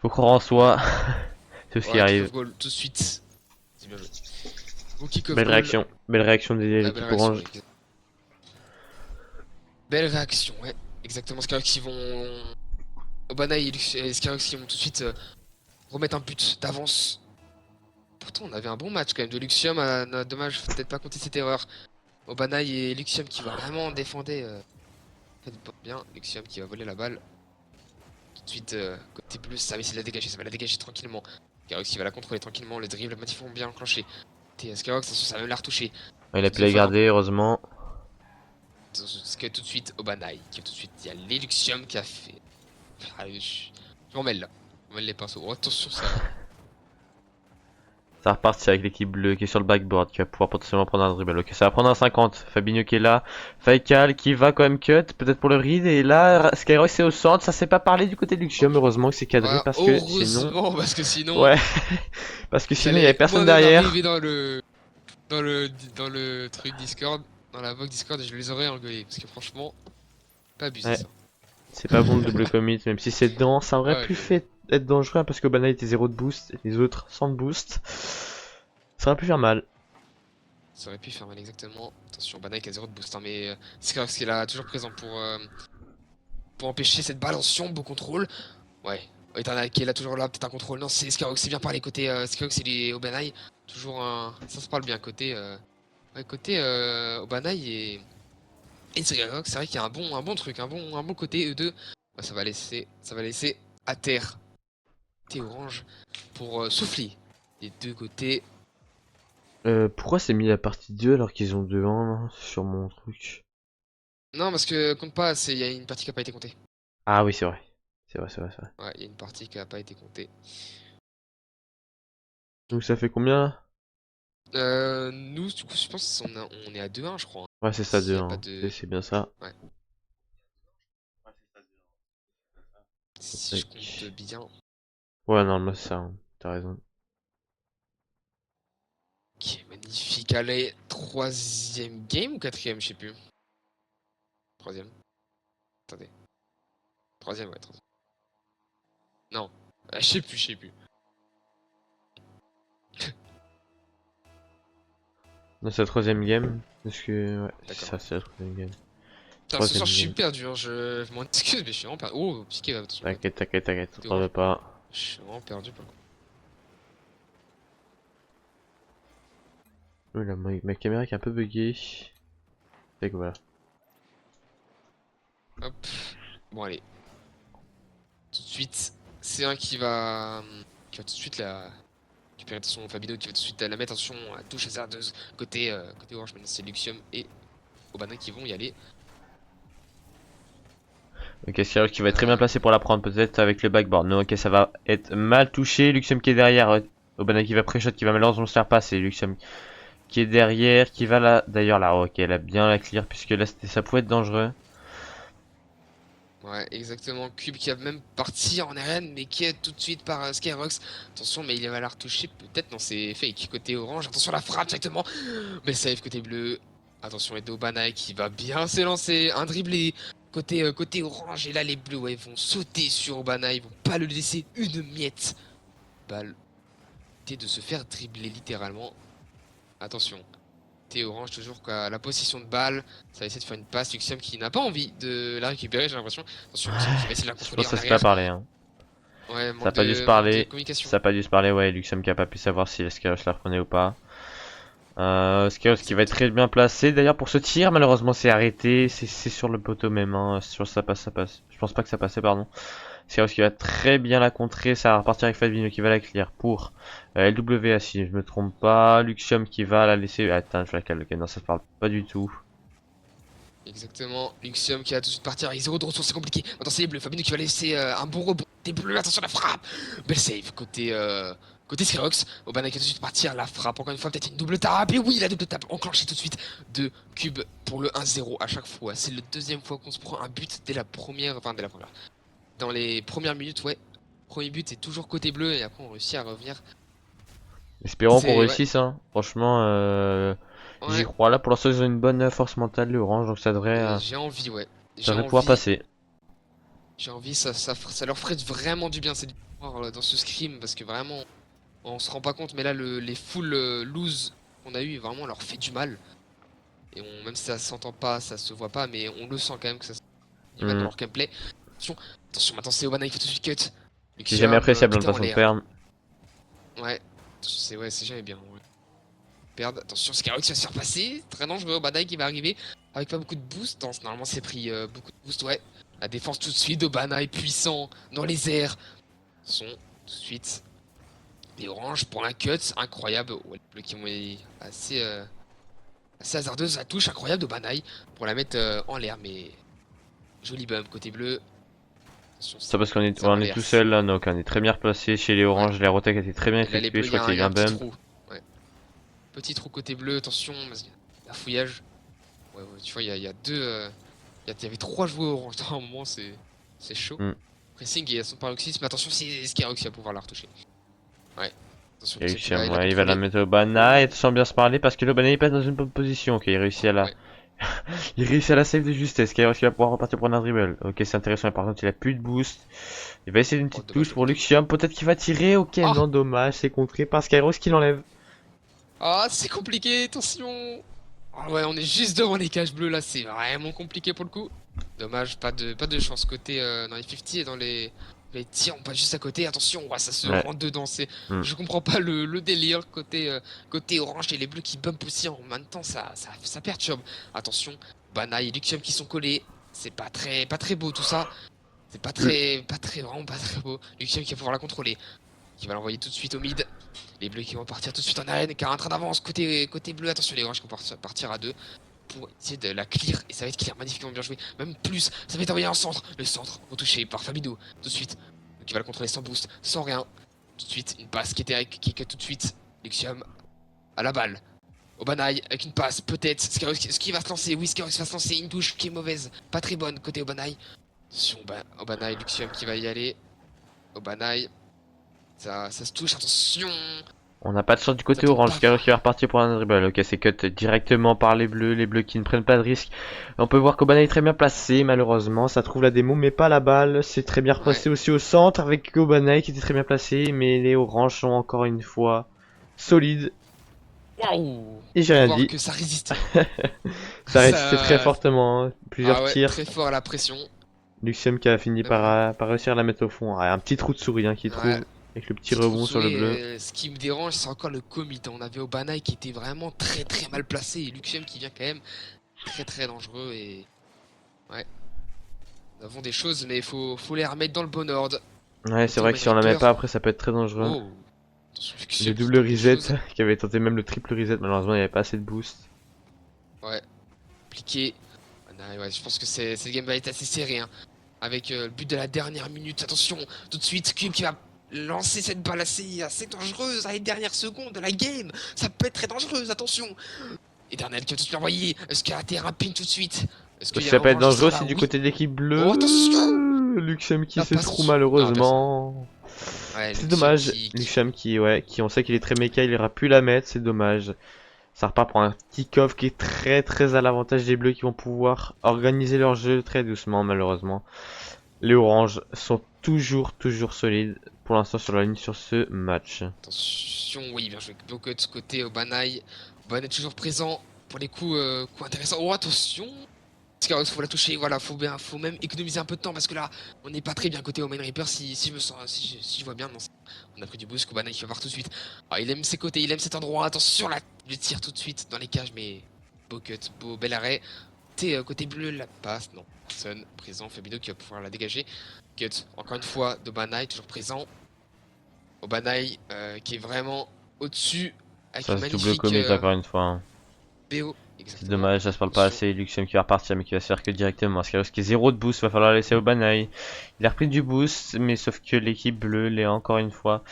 Faut croire en Ouais. soi, c'est ce qui Ouais, kick arrive. off goal tout de suite. C'est bien joué. Bon kick off Belle goal. réaction, belle réaction de Ouais, belle l'équipe réaction. orange. Ouais. Belle réaction, ouais. Exactement. Skyrox qui vont. Obana et Skyrox qui vont tout de suite remettre un but d'avance. Pourtant, on avait un bon match quand même de Luxium. Dommage, faut peut-être pas compter cette erreur. Obana et Luxium qui va vraiment défendre. Faites bien. Luxium qui va voler la balle. Tout de suite, côté bleu, ça va essayer de la dégager. Ça va la dégager tranquillement. Skyrox qui va la contrôler tranquillement. Les dribbles, ils vont bien enclencher. Skyrox, ça va même la retoucher. Il a pu Deuxième la fois, garder, heureusement. ce que tout de suite Obanaï, qui tout de suite, il y a l'Eluxium qui a fait. Ah, je m'en mêle là. Je m'en mêle les pinceaux. Oh, attention, ça. Ça repartit avec l'équipe bleue qui est sur le backboard, qui va pouvoir potentiellement prendre un dribble. Ok, ça va prendre un 50. Fabinho qui est là. Faikal qui va quand même cut, peut-être pour le read. Et là, Skyrock c'est au centre. Ça s'est pas parlé du côté de Luxium. Heureusement que c'est cadré Voilà, parce que sinon. heureusement, parce que sinon, Ouais, parce que sinon il y avait j'allais personne moi-même derrière. arriver dans le truc Discord, dans la box Discord, et je les aurais engueulés. Parce que franchement, pas abusé Ouais, ça. c'est pas bon le double commit, même si c'est dedans. Ça aurait Ouais, pu être dangereux hein, parce que Bana était 0 de boost et les autres 100 de boost. Ça aurait pu faire mal. ça aurait pu faire mal exactement. Attention, Banaï a 0 de boost, hein, mais c'est grave parce qu'il est toujours présent pour empêcher cette balançon, beau contrôle. Ouais. Eternal qui est là toujours là, peut-être un contrôle. Non, c'est Skyrox, c'est bien parlé côté Skyrox et les Obanai. Toujours un. Ça se parle bien côté. Ouais, côté Obanai et Skyrox, c'est vrai qu'il y a un bon truc, un bon côté eux deux. Ouais, ça va laisser à terre côté orange pour souffler les deux côtés. Pourquoi c'est mis la partie 2 alors qu'ils ont 2-1 là, sur mon truc? Non, parce que compte pas, il y a une partie qui a pas été comptée. Ah oui, c'est vrai. C'est vrai, c'est vrai, c'est vrai. Ouais, il y a une partie qui n'a pas été comptée. Donc ça fait combien? Nous, du coup, je pense qu'on est à 2-1, je crois, hein. Ouais, c'est ça, S'il 2 n'y a pas hein. de... C'est bien ça. Ouais, si je compte Tac. bien. Ouais, non, moi c'est ça, hein. T'as raison. Ok, magnifique. Allez, troisième game ou quatrième, je sais plus. Troisième. Attendez. Troisième, ouais, troisième. Non. Je sais plus. Non, c'est la troisième game. Parce que, ouais, c'est D'accord. ça, c'est la troisième game. Putain, ce soir, Troisième je suis game. perdu, hein. Je m'en excuse, mais je suis vraiment perdu. Oh, piqué, attention. T'inquiète, t'inquiète, t'inquiète, Côté t'en veux orange. pas. Je suis vraiment perdu pour le coup. Oui, là, ma caméra qui est un peu buggée. Fait que voilà. Hop. Bon, allez. Tout de suite. C'est un qui va tout de suite la. Récupérer attention Fabino qui va tout de suite la mettre attention à touche hasardeuse côté orange maintenant c'est Luxium et Obana qui vont y aller. Ok, Skyrock qui va être très bien Euh, placé pour la prendre, peut-être avec le backboard. Non, ok, ça va être mal touché. Luxium qui est derrière. Obana qui va pré-shot, qui va malheureusement se faire passer. Luxium qui est derrière, qui va là. D'ailleurs, là, ok, elle a bien la clear, puisque là, ça pouvait être dangereux. ouais exactement Cube qui va même partir en arène mais qui est tout de suite par Skyrox. Attention mais il va la retoucher peut-être non c'est fake côté orange. Attention la frappe directement. Mais save côté bleu. Attention et Obana qui va bien s'élancer. Un dribblé côté orange et là les bleus ouais, vont sauter sur Obana. Ils vont pas le laisser une miette. Balle de se faire dribbler littéralement. Attention. T'es orange toujours qu'à la possession de balle. Ça va essayer de faire une passe. Luxium qui n'a pas envie de la récupérer, j'ai l'impression. Attention, Luxium qui va essayer de la Je contrôler pense que en ça s'est pas arrière. parlé, hein. Ouais, Ça a pas dû se manque de parler. communication. Ça a pas dû se parler, ouais. Luxium qui a pas pu savoir si Skyrock la reprenait ou pas. Skyrock qui va être Exactement. très bien placé. D'ailleurs, pour ce tir, malheureusement, c'est arrêté. C'est sur le poteau même, hein. Sur ça passe, ça passe. Je pense pas que ça passait, pardon. Skyrock qui va très bien la contrer. Ça va repartir avec Fabino qui va la clear pour LWA si je me trompe pas. Luxium qui va la laisser. Attends, je la cale. Ok, non, ça se parle pas du tout. Exactement. Luxium qui va tout de suite partir avec 0 de ressources, c'est compliqué. Maintenant, c'est les bleus. Fabino qui va laisser un bon rebond. Des bleus, attention la frappe. Belle save côté Skyrox. Obana qui va tout de suite partir. La frappe, encore une fois, peut-être une double tape. Et oui, la double tape enclenchée tout de suite de Cube pour le 1-0 à chaque fois. C'est la deuxième fois qu'on se prend un but dès la première. Enfin, dès la première. Dans les premières minutes, ouais. Premier but, c'est toujours côté bleu et après on réussit à revenir. Espérons qu'on C'est ouais, réussisse, hein. Franchement, j'y ouais. crois. Là, pour l'instant, ils ont une bonne force mentale, le orange, donc J'ai envie, ouais. ça J'ai devrait pouvoir envie, passer. j'ai envie. Ça leur ferait vraiment du bien, c'est du voir dans ce scrim parce que vraiment, on se rend pas compte, mais là les full lose qu'on a eu, vraiment, on leur fait du mal. Et même si ça s'entend pas, ça se voit pas, mais on le sent quand même que ça se fait du mal dans Hmm. leur gameplay. Attention, attention, maintenant c'est Obana, il fait tout de suite cut. C'est jamais Luxium, appréciable, hein, de tout est toute en façon de l'air. perdre. Ouais, c'est jamais bien. Ouais. Perdre. Attention, Skyrock qui va se faire passer. Très dangereux. Obanaï qui va arriver avec pas beaucoup de boost. Non, normalement, c'est pris beaucoup de boost. Ouais. La défense tout de suite. Obanaï puissant dans les airs. Sont tout de suite les oranges pour un cut incroyable. Ouais, les bleus qui ont été assez hasardeuse. La touche incroyable d'Obanaï pour la mettre en l'air. Mais joli bump côté bleu. Attention, Ça parce qu'on est, ça va on est l'air. tout seul là, donc on est très bien replacé chez les Ouais. oranges. La rotec a été très bien Et là, les effectuée. bleus, Je crois qu'il y il a y eu a un un petit bump. trou. Ouais. Petit trou côté bleu. Attention. La fouillage. Ouais, ouais, tu vois, il y a deux. Il y avait trois joueurs orange à un moment, c'est chaud. Hmm. Pressing et à son paroxysme, attention, c'est Skyrox qui va pouvoir la retoucher. Ouais, attention, Il Luxem qui va la ouais, il va la contrôler. mettre au Bana et sans bien se parler parce que le Bana il passe dans une bonne position. Ok, il réussit à la, Ouais, il réussit à la save de justesse. Skyrock qui va pouvoir repartir prendre un dribble. Ok, c'est intéressant. Mais par contre, il a plus de boost. Il va essayer une oh, petite dommage touche le pour contrôle. Luxium. Peut-être qu'il va tirer. Ok, Ah, non, dommage. C'est contré par Skyrock qui l'enlève. ah, c'est compliqué, attention. Ah ouais, on est juste devant les cages bleues là, c'est vraiment compliqué pour le coup. Dommage, pas de chance côté dans les 50 et dans les tirs, on passe juste à côté. Attention, ouais, ça se Ouais. rentre dedans. Hmm. Je comprends pas le délire côté orange et les bleus qui bump aussi en même temps, ça perturbe. Attention, Bana et Luxium qui sont collés. C'est pas très beau tout ça. C'est vraiment pas très beau. Luxium qui va pouvoir la contrôler. Qui va l'envoyer tout de suite au mid. Les bleus qui vont partir tout de suite en arène car un train d'avance côté bleu. Attention les oranges qui vont partir à deux. pour essayer de la clear. Et ça va être clear, magnifiquement bien joué. Même plus, ça va être envoyé en centre. Le centre, retouché par Fabido. Tout de suite. Donc il va le contrôler sans boost, sans rien. Tout de suite, une passe qui était qui est tout de suite. Luxium à la balle. Obanai avec une passe, peut-être. Scarus qui va se lancer. Oui, Scarus va se lancer. Une touche qui est mauvaise. Pas très bonne côté Obanai. Attention, Obanai, Luxium qui va y aller. Obanai. Ça se touche, attention. On n'a pas de chance du côté Ça tombe orange. pas. Scarus qui va repartir pour un dribble. Ok, c'est cut directement par les bleus qui ne prennent pas de risque. On peut voir qu'Obana est très bien placé, malheureusement. Ça trouve la démo, mais pas la balle. C'est très bien repassé Ouais. aussi au centre avec Obana qui était très bien placé. Mais les oranges sont encore une fois solides. Waouh. Et j'ai On peut rien voir dit. que ça résiste. Ça a résisté très Ça. fortement, hein. Plusieurs Ah ouais, tirs. très fort à la pression. Luxium qui a fini Même. par réussir à la mettre au fond. Ouais, un petit trou de souris hein, qu'il Ouais. trouve. Avec le petit Petit trou de rebond sur le souris, bleu. ce qui me dérange, c'est encore le commit. On avait Obanai qui était vraiment très très mal placé. Et Luxium qui vient quand même très très dangereux. Et. Ouais. Nous avons des choses, mais faut les remettre dans le bon ordre. Ouais, c'est Côté vrai que Omen si on la met Reaper. pas après, ça peut être très dangereux. Oh. Attention, Le Luxium qui double tente des reset, choses. qui avait tenté même le triple reset, malheureusement il n'y avait pas assez de boost. Ouais. Compliqué. Ouais, je pense que cette game va être assez serrée. Hein. Avec le but de la dernière minute. Attention, tout de suite, Cube qui va lancer cette balle assez dangereuse à les dernières secondes de la game. Ça peut être très dangereuse, attention. Et Darnell qui va tout de suite l'envoyer. Est-ce qu'il y a un terrain ping tout de suite? Est-ce qu'il y a Ça un peut être orange qui dangereux sera aussi là? du Oui. côté de l'équipe Oh, attention! bleue. Luxium qui La se passe trouve Non, bien sûr. malheureusement. Ouais, C'est Luxium dommage. Luxium qui on sait qu'il est très méca, il ira plus la mettre, c'est dommage. Ça repart pour un kick-off qui est très très à l'avantage des bleus qui vont pouvoir organiser leur jeu très doucement malheureusement. Les oranges sont toujours solides pour l'instant sur la ligne sur ce match. Attention, oui, bien joué. Donc, de ce côté, Obanai. Obanai est toujours présent pour les coups intéressants. Oh, attention! Scarus, faut la toucher, voilà, faut même économiser un peu de temps parce que là, on n'est pas très bien côté Omen Reaper si je me sens, si je vois bien. Non, on a pris du boost, Kubanai qui va voir tout de suite. Ah, il aime ses côtés, il aime cet endroit. Attention, là, le tir tout de suite dans les cages, mais beau cut, bel arrêt. Côté bleu, la passe, non, personne présent. Fabido qui va pouvoir la dégager. Cut, encore une fois, d'Obanai, toujours présent. Obanai qui est vraiment au-dessus avec Ça une se double magnifique commit encore une fois, hein. BO. C'est Exactement. dommage, ça se parle pas Attention. assez. Luxium qui va repartir, mais qui va se faire que directement. Scarus qui est 0 de boost, va falloir laisser au Banai. Il a repris du boost, mais sauf que l'équipe bleue l'est encore une fois.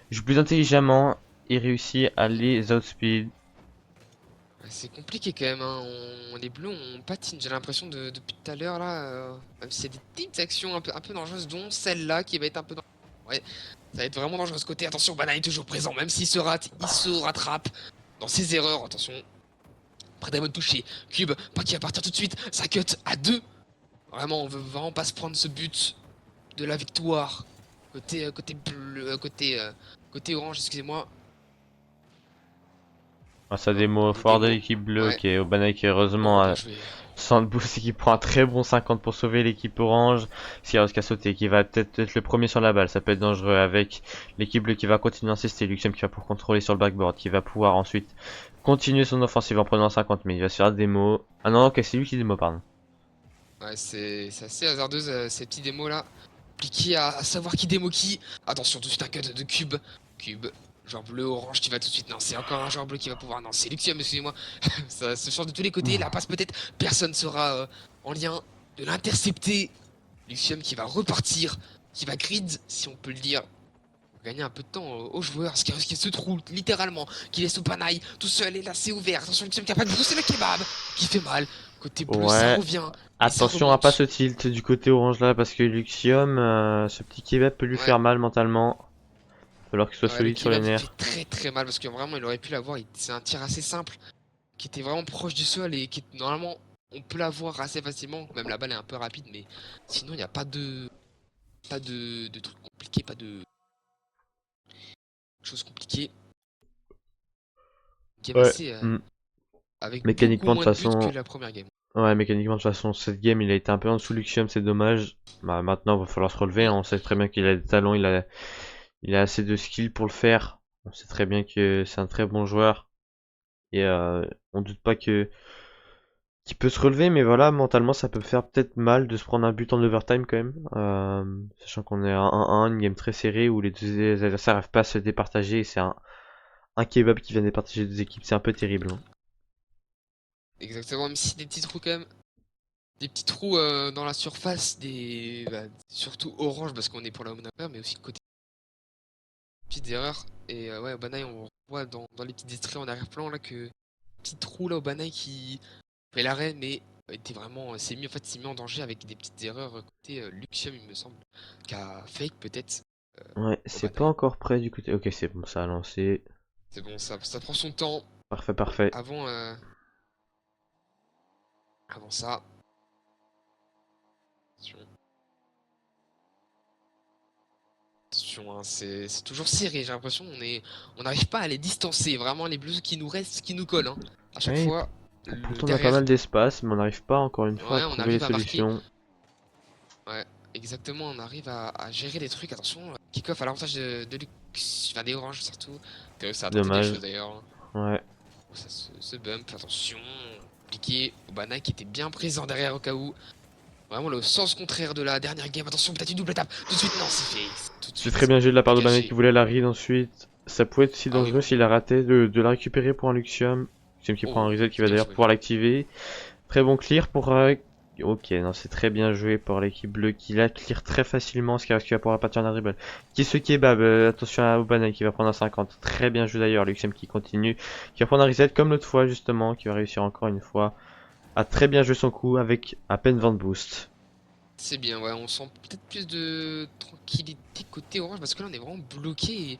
Joue plus intelligemment et réussit à les outspeed. C'est compliqué quand même, hein. Les bleus on patine, j'ai l'impression depuis tout à l'heure là, même s'il y a des petites actions un peu dangereuses, dont celle-là qui va être un peu dangereuse. Ouais, ça va être vraiment dangereux ce côté. Attention, Bana est toujours présent, même s'il se rate, il se rattrape dans ses erreurs. Attention, près d'un mode touché. Cube, pas qui va partir tout de suite, ça cut à 2. Vraiment, on veut vraiment pas se prendre ce but de la victoire. Côté bleu, côté orange, excusez-moi. Ah, ça Hop, démo les fort de démos. l'équipe bleue, Ouais, ok, au Banai qui heureusement oh bien a joué. 100 de boost et qui prend un très bon 50 pour sauver l'équipe orange. Scarus qui a sauté, qui va peut-être être le premier sur la balle, ça peut être dangereux avec l'équipe bleue qui va continuer à insister. Luxium qui va pour contrôler sur le backboard, qui va pouvoir ensuite continuer son offensive en prenant 50, mais il va se faire démo. Ah non, ok, c'est lui qui démo, pardon. Ouais, c'est assez hasardeux ces petits démos là. Compliqué à savoir qui démo qui. Attention, tout de suite un cut de Cube. Cube, genre bleu, orange qui va tout de suite. Non, c'est encore un joueur bleu qui va pouvoir. Non, c'est Luxium, excusez-moi. Ça se change de tous les côtés. La passe peut-être. Personne sera en lien de l'intercepter. Luxium qui va repartir. Qui va grid, si on peut le dire. Pour gagner un peu de temps aux joueurs. Scarus qui se trouve littéralement. Qui laisse au panaille. Tout seul et là c'est ouvert. Attention, Luxium qui a pas de boost, c'est le kebab. Qui fait mal. Côté bleu, ça Ouais, revient. Et ça attention à pas remonte. se tilt du côté orange là, parce que Luxium, ce petit kebab peut lui Ouais. faire mal mentalement. Il va falloir qu'il soit Ouais, le solide sur les kebab fait nerfs. très très mal parce que vraiment il aurait pu l'avoir. C'est un tir assez simple qui était vraiment proche du sol et qui normalement on peut l'avoir assez facilement. Même la balle est un peu rapide, mais sinon il n'y a pas de trucs compliqués, pas de choses compliquées. Game Ouais. assez avec beaucoup Mécaniquement de moins toute de buts que façon, la première game. ouais, mécaniquement de toute façon, cette game il a été un peu en dessous Luxium, c'est dommage. Bah maintenant il va falloir se relever, Mm. hein. On sait très bien qu'il a des talents, il a assez de skill pour le faire. On sait très bien que c'est un très bon joueur et on doute pas que qu'il peut se relever, mais voilà, mentalement ça peut faire peut-être mal de se prendre un but en overtime quand même. Sachant qu'on est à 1-1, une game très serrée où les deux adversaires n'arrivent pas à se départager et c'est un kebab qui vient départager les deux équipes, c'est un peu terrible, hein. Exactement, même si des petits trous quand même. Des petits trous dans la surface, surtout orange parce qu'on est pour la home number, mais aussi côté petites erreurs. Et ouais, au Banai, on voit dans les petits extraits en arrière-plan là que petit trou là au Banai qui fait l'arrêt, mais était vraiment, s'est mis en danger avec des petites erreurs côté Luxium, il me semble, qu'à Fake peut-être Ouais, au c'est pas Banai. encore prêt du côté. Ok, c'est bon, ça a lancé. C'est bon, ça prend son temps Parfait, parfait. avant, avant ça. Attention, attention, hein, c'est toujours serré, j'ai l'impression. On n'arrive pas à les distancer. Vraiment, les blues qui nous restent, qui nous collent, hein. À chaque Ouais, fois, le pourtant on a pas mal derrière. d'espace, mais on n'arrive pas encore une fois à Ouais, on trouver les arrive à marquer. solutions. Ouais, exactement, on arrive à gérer les trucs. Attention, kick-off à l'avantage de Lux, enfin des oranges surtout. Ça a tenté des Dommage. choses d'ailleurs, hein. Ouais. Oh, ça se bump, attention. Piqué, Obana qui était bien présent derrière au cas où. Vraiment le sens contraire de la dernière game. Attention, peut-être une double tape. Tout de suite, non, c'est fait. Tout de C'est très suite, bien joué de la part de Banet qui dégagé. voulait la read ensuite. Ça pouvait être aussi Ah oui, dangereux s'il a raté de la récupérer pour un Luxium. Luxium qui prend un oh, reset qui c'est va bien d'ailleurs joué. pouvoir l'activer. Très bon clear pour... Ok, non, c'est très bien joué pour l'équipe bleue qui la clear très facilement, ce qui va pouvoir partir en dribble. Qui se kebab, attention à Obana qui va prendre un 50. Très bien joué d'ailleurs, Luxium qui continue. Qui va prendre un reset comme l'autre fois justement, qui va réussir encore une fois à très bien jouer son coup avec à peine 20 de boost. C'est bien, ouais, on sent peut-être plus de tranquillité côté orange parce que là on est vraiment bloqué.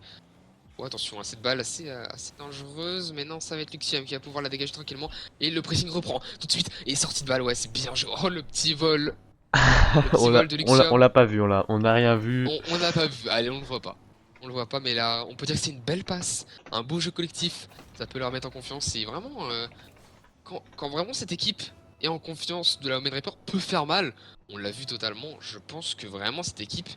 Oh, attention, hein, cette balle assez dangereuse, mais non, ça va être Luxium qui va pouvoir la dégager tranquillement. Et le pressing reprend tout de suite. Et sortie de balle, ouais, c'est bien joué. Oh, le petit vol. Le petit vol de On Luxium. l'a pas vu, on n'a rien vu. On n'a pas vu. Allez, on le voit pas. On le voit pas, mais là, on peut dire que c'est une belle passe. Un beau jeu collectif. Ça peut leur mettre en confiance. C'est vraiment. Quand vraiment cette équipe est en confiance de la Main Reaper peut faire mal. On l'a vu totalement. Je pense que vraiment cette équipe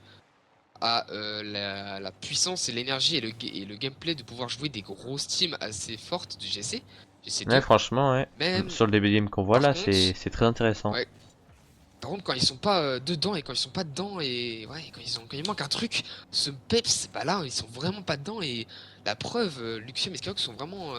a la puissance et l'énergie et le gameplay de pouvoir jouer des grosses teams assez fortes du GC, Ouais, GC2. franchement, ouais. Même, Sur le début game qu'on voit par là, contre, c'est très intéressant. ouais, par contre, quand ils sont pas dedans et quand ils sont pas dedans et ouais, quand il manque un truc, ce peps, bah là, ils sont vraiment pas dedans et la preuve, Luxium et Skyrock sont vraiment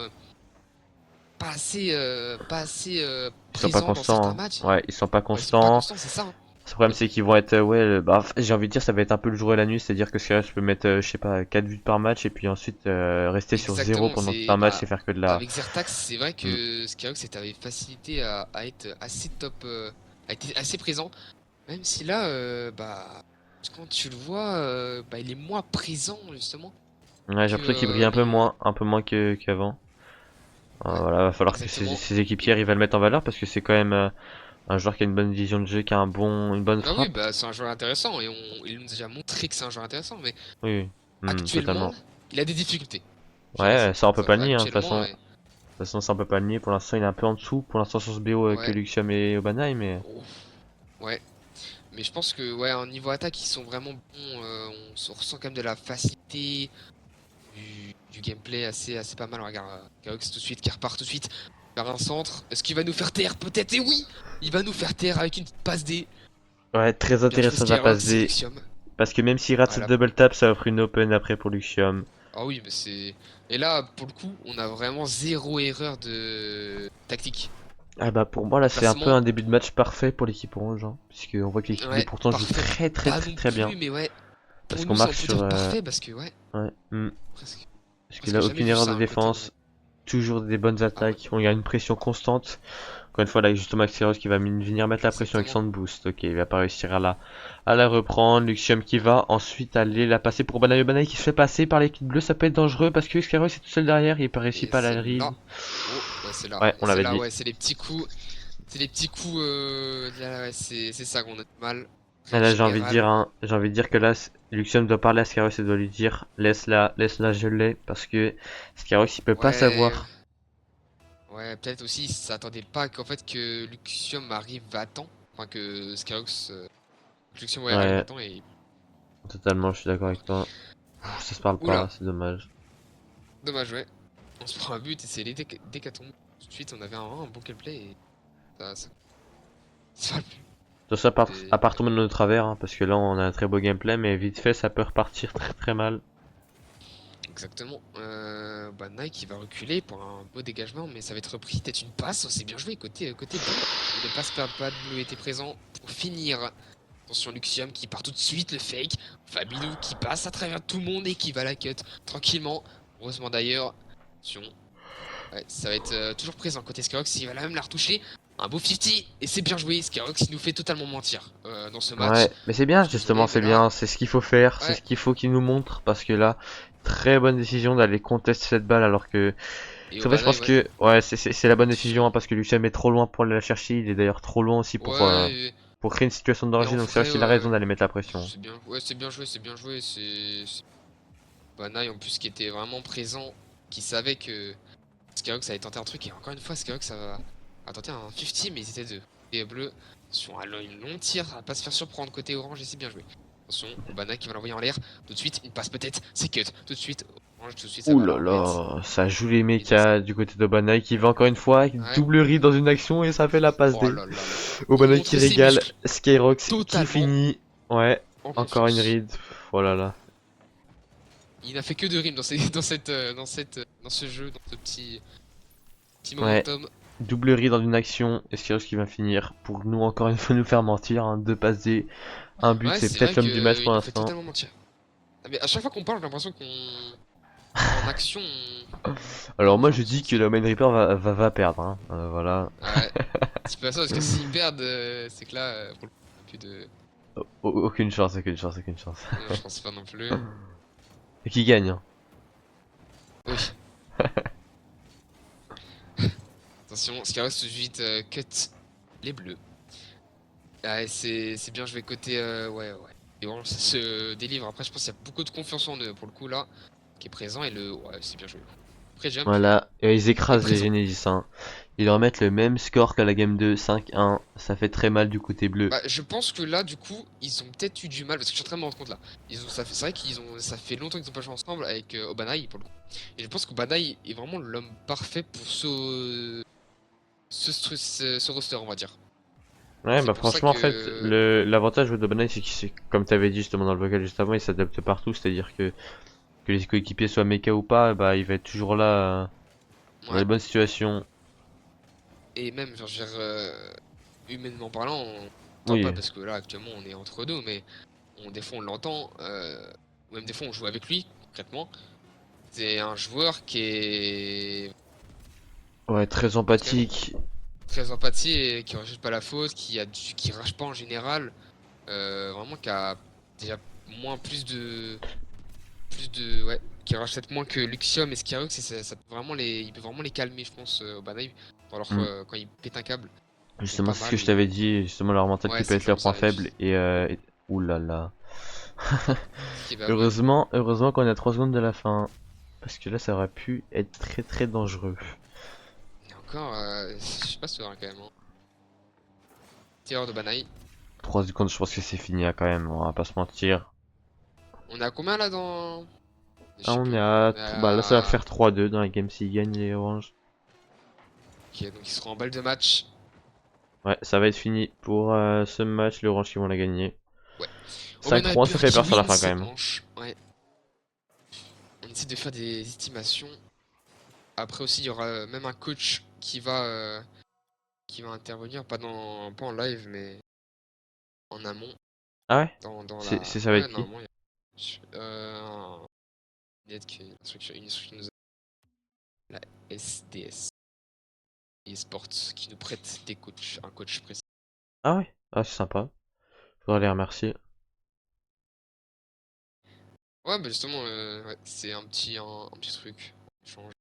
pas assez Ils sont pas présents dans certains constants, matchs. hein. Ouais, ils sont pas Ouais, ils sont pas constants. constants, c'est ça, hein. Le problème, c'est qu'ils vont être, ouais, j'ai envie de dire, ça va être un peu le jour et la nuit, c'est-à-dire que je peux mettre, je sais pas, 4 buts par match et puis ensuite rester sur zéro Exactement, pendant tout un match et faire que de la. avec Zertax, c'est vrai Hmm. que Skyrox avait facilité à être assez top, à être assez présent, même si là, bah, quand tu le vois, bah, il est moins présent justement Ouais, j'ai que l'impression qu'il brille un peu moins qu'avant. ouais, Voilà, va falloir que exactement. ses équipiers Et arrivent à le mettre en valeur parce que c'est quand même un joueur qui a une bonne vision de jeu, qui a une bonne ah oui, frappe. bah c'est un joueur intéressant et il nous a déjà montré que c'est un joueur intéressant, mais Oui, actuellement, totalement. il a des difficultés. Je dirais Ouais, ça. ça on peut pas le nier, hein, de toute Actuellement, façon. De toute façon, ça on peut pas le nier. Pour l'instant, il est un peu en dessous. Pour l'instant, sur ce BO que ouais, Luxium et Obanaï, mais ouf, ouais. Mais je pense que ouais, en niveau attaque, ils sont vraiment bons. On se ressent quand même de la facilité, du gameplay assez pas mal. On regarde Kaox tout de suite, qui repart tout de suite vers un centre. Est-ce qu'il va nous faire taire? Peut-être, et oui! Il va nous faire taire avec une petite passe D. ouais, très Bien joué intéressant de la Skyrox, passe c'est D. Luxium. Parce que même s'il rate cette Voilà. double tap, ça offre une open après pour Luxium. Ah oui, mais c'est. Et là, pour le coup, on a vraiment zéro erreur de tactique. Ah bah pour moi là Le c'est un peu placement, un début de match parfait pour l'équipe orange, hein, puisque on voit que l'équipe bleue ouais, pourtant joue parfait. très Pas très non très bien. plus, mais ouais. Parce Pour qu'on nous, marche on peut sur dire parfait parce que, ouais, ouais, presque. parce que Parce que là j'ai jamais aucune vu erreur de ça, un côté orange. défense, toujours des bonnes Ah ouais, attaques, on y a une pression constante. Encore une fois là justement Axios qui va venir mettre la pression avec exactement. son boost. Ok, il va pas réussir à la reprendre. Luxium qui va ensuite aller la passer pour Banaï. Banaï qui se fait passer par l'équipe bleue, ça peut être dangereux parce que Axios est tout seul derrière, il réussit Et pas à c'est la là. read. Oh, ouais, c'est là. Ouais, Et on c'est l'avait là, dit. ouais, c'est les petits coups. C'est les petits coups. Là, ouais, c'est ça qu'on a de mal. Et Règle là, j'ai envie de dire, générale. hein, j'ai envie de dire que là, Luxium doit parler à Skyros et doit lui dire, laisse-la geler, parce que Skyros, il peut pas Ouais, savoir. ouais, peut-être aussi, il s'attendait pas qu'en fait que Luxium arrive à temps. Enfin, que Skyrox. Luxium, ouais, arrive à Ouais, temps et. totalement, je suis d'accord avec toi. Ça se parle pas, Oula, c'est dommage. dommage, ouais. On se prend un but et c'est les décatombes. Tout de suite, on avait un bon gameplay et ça va plus. Tout ça à C'est- part tomber de notre travers, hein, parce que là, on a un très beau gameplay, mais vite fait, ça peut repartir très très mal. Exactement. Bah, Nike qui va reculer pour un beau dégagement, mais ça va être repris. Peut-être une passe. Oh, c'est bien joué côté bleu. Il ne passe pas de bleu était présent pour finir. Attention, Luxium qui part tout de suite, le fake. Fabidou qui passe à travers tout le monde et qui va la cut tranquillement. Heureusement d'ailleurs. Attention. Ouais, ça va être toujours présent côté Skyrox. Il va là même la retoucher. Un beau 50 et c'est bien joué. Skyrox il nous fait totalement mentir dans ce match. Ouais, mais c'est bien, Je suis justement, désolé, mais c'est là, bien, c'est ce qu'il faut faire, c'est ouais. ce qu'il faut qu'il nous montre, parce que là, très bonne décision d'aller contester cette balle, alors que, Et en fait, je Obana, pense ouais. que, ouais, c'est la bonne décision, Attention. hein, parce que Lucien est trop loin pour aller la chercher, il est d'ailleurs trop loin aussi Ouais. pour créer une situation de Et danger, en donc c'est vrai vrai, qu'il a raison d'aller mettre la pression. c'est bien. Ouais, c'est bien joué, c'est bien joué. Obana en plus qui était vraiment présent, qui savait que Skyrox allait tenter un truc. Et encore une fois, Skyrox a tenté un 50, mais ils étaient deux. Et bleu, attention, une long tir, à pas se faire surprendre côté orange, et c'est bien joué. Attention, Obana qui va l'envoyer en l'air. Tout de suite, une passe peut-être, c'est cut. Tout de suite, orange, tout de suite, ça Ouh va là leur mettre. là, ça joue les Et là, mechas du côté d'Obanai qui va encore une fois, ouais. double read dans une action et ça fait la passe Oh D. là là là. Il Obanai qui montre ses régale, muscles Skyrox qui totalement finit, ouais, en encore une confiance. read, oh là là. Il n'a fait que de rimes dans ce jeu, dans ce petit Ouais, momentum. double read dans une action, et Skyrox qui va finir pour nous encore une fois nous faire mentir, hein, deux passes D, un but, Ouais, c'est c'est peut-être vrai l'homme du match qu'il pour nous fait l'instant. totalement mentir. Ah, mais à chaque fois qu'on parle, j'ai l'impression qu'en action, Alors moi j'ai je l'impression dis que que c'est. la Main Reaper va perdre, hein, voilà. Ouais, c'est pas ça, parce que s'ils perdent, c'est que là, pour le coup, il n'y a plus de. Aucune chance, aucune chance, aucune chance. Non, je pense pas non plus. Et qui gagne, hein. Oui, attention, Scarus tout de suite cut les bleus. Ah, et c'est bien joué côté. Ouais, ouais. Et vraiment, ça se délivre. Après, je pense qu'il y a beaucoup de confiance en eux pour le coup là, qui est présent, et le. Ouais, c'est bien joué. Après, jump Voilà, et ils est écrasent les présent. Genesis, hein. Ils leur mettent le même score qu'à la game 2, 5-1. Ça fait très mal du côté bleu. Bah, je pense que là, du coup, ils ont peut-être eu du mal, parce que je suis en train de me rendre compte là. C'est vrai ça fait longtemps qu'ils ont pas joué ensemble avec Obanai pour le coup. Et je pense qu'Obanai est vraiment l'homme parfait pour ce roster, on va dire. Ouais, C'est bah pour ça franchement, en fait, que, l'avantage de Banai, c'est comme t'avais dit justement dans le vocal juste avant, il s'adapte partout, c'est-à-dire que les coéquipiers soient méca ou pas, bah il va être toujours là dans les ouais. bonnes situations. Et même, genre, je veux dire, humainement parlant, on n'entend pas Oui, parce que là, actuellement, on est entre nous, mais des fois, on l'entend, ou même des fois, on joue avec lui, concrètement. C'est un joueur qui est ouais, très extrêmement empathique. très empathique et qui rejette pas la faute, qui rage pas en général, vraiment qui a déjà moins ouais, qui rage peut-être moins que Luxium et Skyrox et ça peut vraiment il peut vraiment les calmer, je pense, au Banaï Hmm. quand il pète un câble, ils font Justement, pas c'est ce que mal je t'avais dit, justement leur mental ouais, qui peut c'est être leur comme point ça. faible ouh là là. Ce qui est pas mal. Heureusement qu'on est à 3 secondes de la fin. Parce que là, ça aurait pu être très très dangereux. Et encore, je sais pas serein quand même. Hein. Tireur de Banaï. 3 secondes, je pense que c'est fini là, quand même, on va pas se mentir. On est à combien là dans. Je Ah, sais on est plus. à... On est Bah là, ça va à. faire 3-2 dans la game s'ils gagnent les oranges. Ok, donc ils seront en balle de match. Ouais, ça va être fini pour ce match, les oranges qui vont la gagner. Ouais. Obana 5-3, ça Pure fait qui peur sur la win fin quand cette même. manche. Ouais. On essaie de faire des estimations. Après aussi, il y aura même un coach qui va intervenir, pas en live, mais en amont, Ah ouais? dans Ça va ouais, être qui? normalement, une aide une instruction qui nous a la SDS eSports qui nous prête des coachs, un coach précis. Ah ouais? Ah, c'est sympa. Faudra les remercier. Ouais, bah justement, ouais, c'est un petit truc. Échange,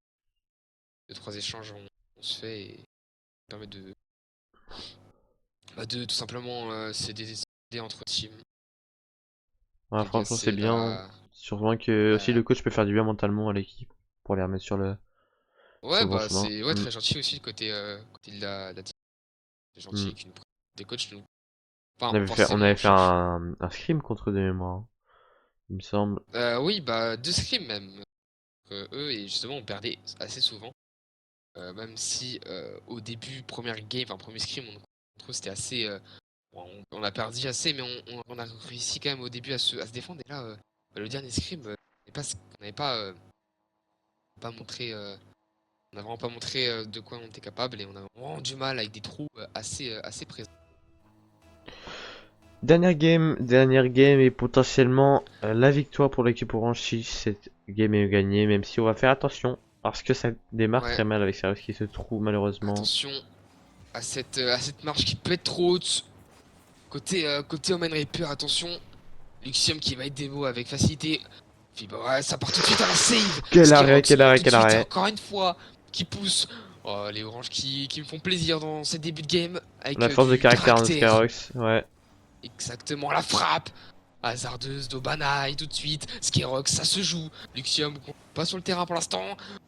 deux, trois échanges, on se fait et ça permet de tout simplement s'aider entre teams, Ouais, franchement, c'est dégager bien. la, Sûrement que aussi la, le coach peut faire du bien mentalement à l'équipe. Pour les remettre sur Ouais, le bon bah chemin. c'est ouais, très gentil aussi le côté de la team. C'est Hmm. gentil des coachs nous. Enfin, forcément, On avait on fait cherche. un scrim contre des mémoires, hein, il me semble. Oui, bah deux scrims même. Eux, et justement, on perdait assez souvent. Même si au début, première game, enfin premier scrim, on trouve c'était assez. Bon, on a perdu assez, mais on a réussi quand même au début à se défendre. Et là, le dernier scrim, on n'avait pas pas montré, on a vraiment pas montré de quoi on était capable et on a vraiment du mal avec des trous assez présents. Dernière game et potentiellement la victoire pour l'équipe orange si cette game est gagnée, même si on va faire attention parce que ça démarre Ouais, très mal avec Sirius qui se trouve malheureusement. attention à cette marche qui peut être trop haute. Côté Omen Reaper, attention. Luxium qui va être démo avec facilité. Puis bah ouais, ça part tout de suite à la save. Quel arrêt, Skyrox, quel arrêt, tout de quel suite, arrêt. encore une fois, qui pousse. Oh, les oranges qui me font plaisir dans ces débuts de game. Avec La force de du caractère de caractère. Skyrox, ouais. Exactement, la frappe hasardeuse d'Obanai tout de suite. Skyrox, ça se joue. Luxium pas sur le terrain pour l'instant.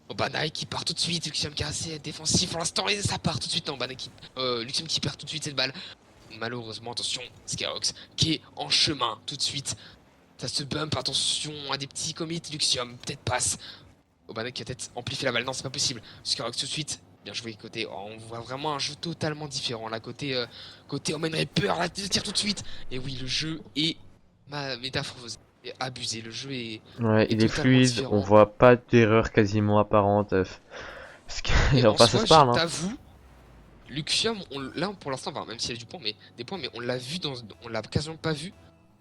Obanai qui part tout de suite. Luxium qui est assez défensif pour l'instant et ça part tout de suite. Non, Luxium qui perd tout de suite cette balle. Malheureusement, attention, Skyrox qui est en chemin tout de suite. Ça se bump, attention à des petits commits. Luxium, peut-être passe. Obanai qui va peut-être amplifier la balle. Non, c'est pas possible. Skyrox tout de suite. Bien joué côté. Oh, on voit vraiment un jeu totalement différent. Là, côté Omen Reaper, là, il tire tout de suite. Et oui, le jeu est métamorphosé, est abusé. Le jeu Ouais, est il est totalement fluide, on différent. voit pas d'erreur quasiment apparente. Et en Enfin, ça soi, se je parle, hein. t'avoue, Luxium, là pour l'instant, enfin, même s'il y a du point, mais des points, mais on l'a vu on l'a quasiment pas vu.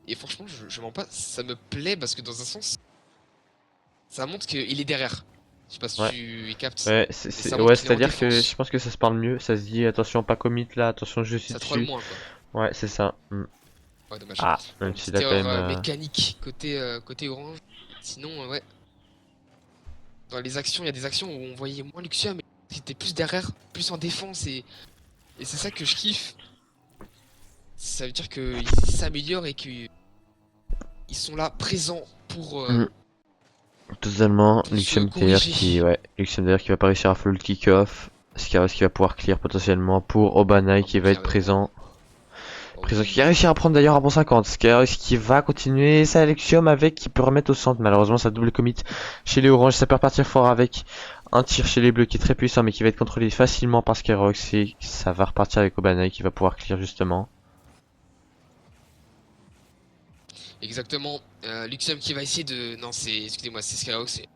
Et franchement, je mens pas, ça me plaît parce que dans un sens, ça montre qu'il est derrière. Je sais pas si Ouais. tu captes, Ouais, mais ça montre ouais, qu'il est en c'est-à-dire que je défense. pense que ça se parle mieux. Ça se dit attention, pas commit là, attention, je suis Ça troll dessus. moins, quoi. Ouais, c'est ça. Ouais, dommage. Ah, Bon, même s'il petite a quand erreur même. mécanique côté orange. Sinon, ouais, dans les actions, il y a des actions où on voyait moins Luxium, mais il était plus derrière, plus en défense, et c'est ça que je kiffe. Ça veut dire qu'ils s'améliorent et qu'ils sont là, présents Hmm, Totalement. pour se corriger. Luxium d'ailleurs qui va pas réussir à follow le kick-off. Scaros qui va pouvoir clear potentiellement pour Obanai Un qui bon va clear être de Oran. présent. Oh Présent qui a oui. réussi à prendre d'ailleurs un bon 50. Scaros qui va continuer sa Luxium avec qui peut remettre au centre. Malheureusement, ça double commit chez les oranges. Ça peut repartir fort avec un tir chez les bleus qui est très puissant mais qui va être contrôlé facilement par Skyrox et ça va repartir avec Obanai qui va pouvoir clear justement. Exactement. Luxium qui va essayer de. Non, excusez-moi, c'est Skyhawk. C'est.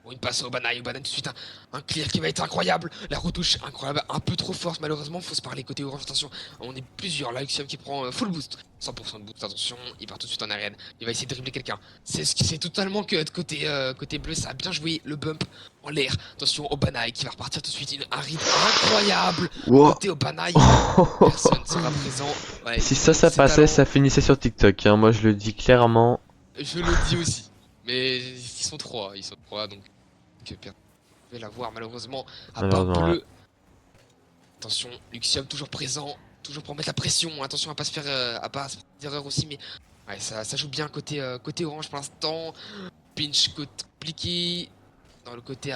Bon, une passe au Banai. Tout de suite. Un clear qui va être incroyable. La retouche incroyable. Un peu trop forte, malheureusement. Faut se parler côté orange. Attention. On est plusieurs. Là, Luxium qui prend full boost. 100% de boost. Attention. Il part tout de suite en arène. Il va essayer de dribbler quelqu'un. C'est totalement que de côté bleu. Ça a bien joué. Le bump en l'air. Attention au Banai qui va repartir tout de suite. Un read incroyable. Wow. Côté au Banai. Personne ne sera présent. Ouais, Si il ça, montre ça ses passait, talents. ça finissait sur TikTok. Hein. Moi, je le dis clairement. Je le dis aussi. Mais ils sont trois, donc personne ne pouvait l'avoir malheureusement, à part Malheureusement, ouais. bleu. Attention, Luxium toujours présent, toujours pour mettre la pression. Attention à pas se faire, d'erreur aussi, mais ouais, ça joue bien côté orange pour l'instant. Pinch compliqué dans le côté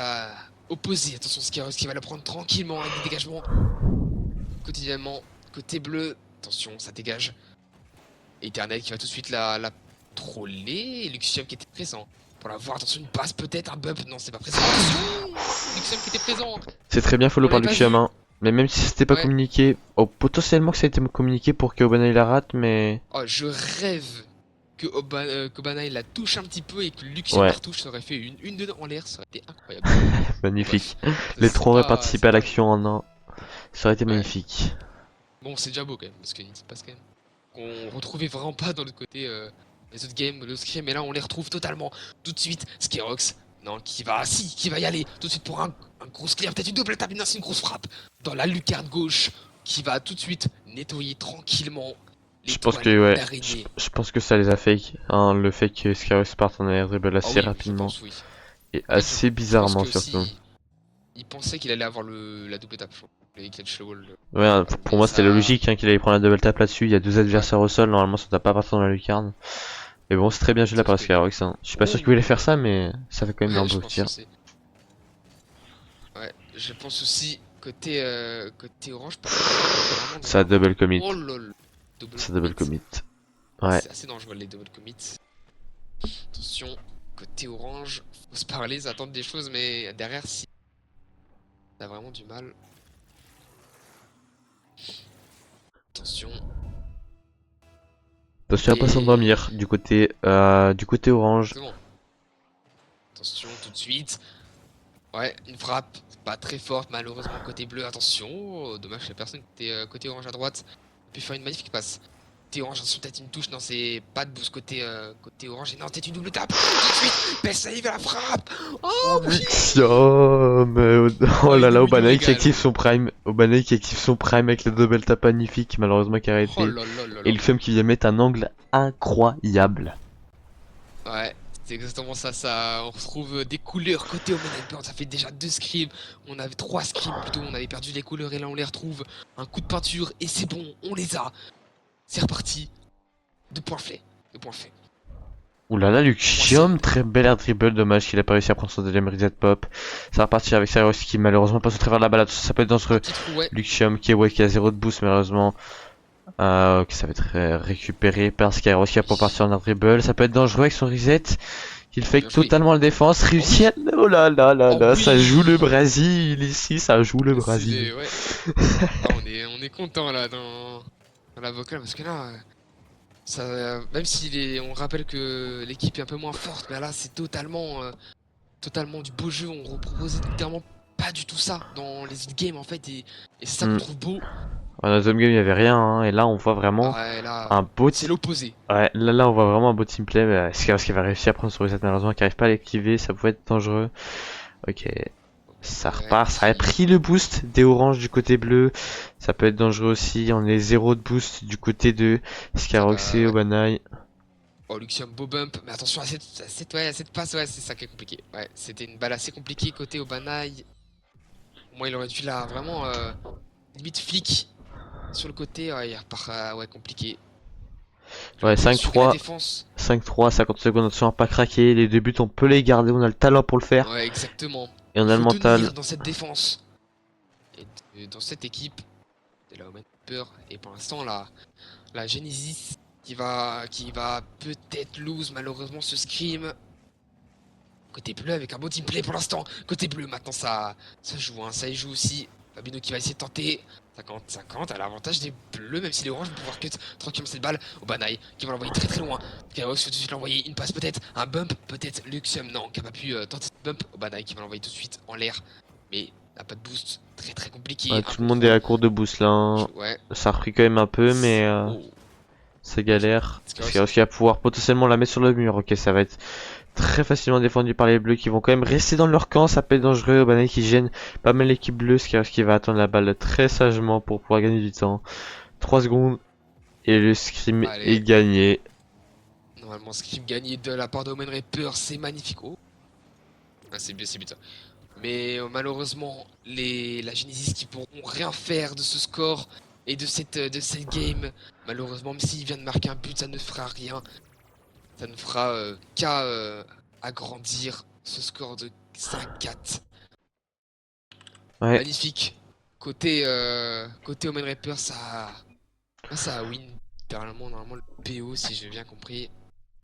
opposé. Attention, Skyros qui va le prendre tranquillement avec des dégagements quotidiennement. Côté bleu, attention, ça dégage. Eternel qui va tout de suite la troller. Luxium qui était présent. Pour la voir, attention, une passe peut-être, un bump. Non, c'est pas présent. Attention, Luxium qui était présent. C'est très bien follow On par l'avait pas Luxium, vu. hein. Mais même si c'était pas Ouais. communiqué, oh, potentiellement que ça a été communiqué pour que Obanai la rate, mais Oh, je rêve que Kobana la touche un petit peu et que Luxium la ouais, retouche. Ça aurait fait une dedans en l'air. Ça aurait été incroyable. Bon, magnifique. bref. Les C'est trois auraient pas. participé C'est à pas. l'action en un. Ça aurait été Ouais. magnifique. Bon, c'est déjà beau quand même. Parce qu'il se passe quand même. Qu'on retrouvait vraiment pas dans le côté. Les autres games, le scrim. Mais là, on les retrouve totalement. Tout de suite, Skyrox. Non, qui va y aller. Tout de suite pour un gros clear. Peut-être une double tape. Non, c'est une grosse frappe. Dans la lucarne gauche. Qui va tout de suite nettoyer tranquillement les Je pense toiles que ouais, d'araignée. je pense que ça les a fake. Hein, le fait que Skyros parte en air dribble Ah assez oui, je rapidement pense oui. et En fait, assez je pense bizarrement que surtout. aussi, il pensait qu'il allait avoir la double tape, je crois. Le catch wall. Ouais, hein, pour Mais moi c'était la ça. logique hein, qu'il allait prendre la double tap là-dessus. Il y a deux Ouais, adversaires au sol, normalement ça doit pas partir dans la lucarne. Mais bon, c'est très bien joué de la part sauf de que non. Skyrox. Hein. Je suis pas Oh sûr qu'il voulait faire oui. ça, mais ça fait quand même Ouais, un je beau pense tir. aussi. Ouais, je pense aussi côté orange, par contre, vraiment Ça dans un. double commit. Oh lol. Double Ça double commit. commit. Ouais. C'est assez dangereux les double commits. Attention, côté orange, faut se parler, s'attendre des choses, mais derrière, si t'as vraiment du mal. Attention. Attention à pas Et. s'endormir du côté orange. Exactement. Attention tout de suite. Ouais, une frappe pas très forte malheureusement côté bleu, attention, dommage que la personne qui était côté orange à droite a pu faire une magnifique passe. Côté orange, attention, peut-être une touche, non c'est pas de boost côté orange, et non, peut-être une double tape, tout de suite, best save à la frappe. Oh oui. Luxium Oh oh là là, il nous Obanai qui régale. active son prime. Obanai qui active son prime avec la double tap magnifique, malheureusement qui a Oh arrêté. là là là Et là. Luxium qui vient mettre un angle incroyable. Ouais, c'est exactement ça, ça. On retrouve des couleurs côté Omen Hyper. Ça fait déjà 2 scrims. On avait 3 scrims plutôt. On avait perdu les couleurs et là on les retrouve. Un coup de peinture et c'est bon, on les a. C'est reparti. 2 points faits. 2 points faits. Ouh là là, Point save. Luxium, très bel air dribble, dommage qu'il a pas réussi à prendre son deuxième reset pop. Ça va repartir avec Cyrus qui malheureusement passe au travers de la balade, ça peut être Un dangereux. petit trou, ouais. Luxium qui, ouais, qui a 0 de boost malheureusement. Ok, ça va être récupéré par Skyros qui a pour Oui. partir en air dribble. Ça peut être dangereux avec son reset. Qu'il Bien fake joué. totalement la défense, Oh réussit oui. à... Oh là là là Oh là, ça joue le oui. Brésil ici, ça joue le C'est Brésil. des. Ouais. Ah, on est content là dans la vocale parce que là. Même si on rappelle que l'équipe est un peu moins forte, mais là c'est totalement du beau jeu. On reproposait littéralement pas du tout ça dans les games en fait, et c'est ça qu'on Hmm. trouve beau. Dans la zone game, il y avait rien, hein, et là on voit vraiment Ah ouais, là, un beau c'est l'opposé. ouais, là on voit vraiment un beau team play, mais Skyros qui va réussir à prendre son reset malheureusement, qui arrive pas à l'activer, ça pouvait être dangereux. Ok, ça Ouais, repart, ça a pris le boost des oranges du côté bleu, ça peut être dangereux aussi, on est 0 de boost du côté de ça Skyrox va, et ouais. Obanai. Oh, Luxium, beau bump, mais attention à cette passe, ouais, c'est ça qui est compliqué. Ouais, c'était une balle assez compliquée côté Obanaï. Moi, il aurait dû là, vraiment, limite flic sur le côté, ouais, il repart, ouais, compliqué. Il Ouais, aurait dû assurer la 5-3, défense. 5-3, 50 secondes, attention à pas craquer, les deux buts on peut les garder, on a le talent pour le faire, Ouais, exactement. et on Il a le faut mental. tenir dans cette défense. Et dans cette équipe, c'est là où on a peur. Et pour l'instant, la Genesis qui va peut-être lose malheureusement ce scrim. Côté bleu avec un beau team play pour l'instant. Côté bleu, maintenant ça joue, hein, ça y joue aussi. Fabino qui va essayer de tenter. 50-50 à l'avantage des bleus, même si les oranges vont pouvoir cut tranquillement cette balle au Banaï qui va l'envoyer très très loin. Kairos va tout de suite l'envoyer une passe peut-être, un bump peut-être. Luxium non, qui a pas pu tenter ce bump au Banaï qui va l'envoyer tout de suite en l'air. Mais n'a pas de boost, très très compliqué. Ouais, Un tout le monde est contrôle. à court de boost là, hein. Ouais. Ça a repris quand même un peu, mais Oh, ça galère. Skyros. Skyros qui va pouvoir potentiellement la mettre sur le mur, ok, ça va être très facilement défendu par les bleus qui vont quand même rester dans leur camp, ça peut être dangereux, Obanai qui gêne pas mal l'équipe bleue, Skyros qui va attendre la balle très sagement pour pouvoir gagner du temps. 3 secondes et le scrim est Allez, gagné. normalement scrim gagné de la part de Omen Reaper, c'est magnifique. Oh, ah, c'est bien, c'est bien ça. Mais malheureusement, la Genesis qui pourront rien faire de ce score et de cette game. Malheureusement, même s'il vient de marquer un but, ça ne fera rien. Ça ne fera qu'à agrandir ce score de 5-4. Ouais, Magnifique. Côté Omen Reaper, ça a win. Normalement le PO, si j'ai bien compris.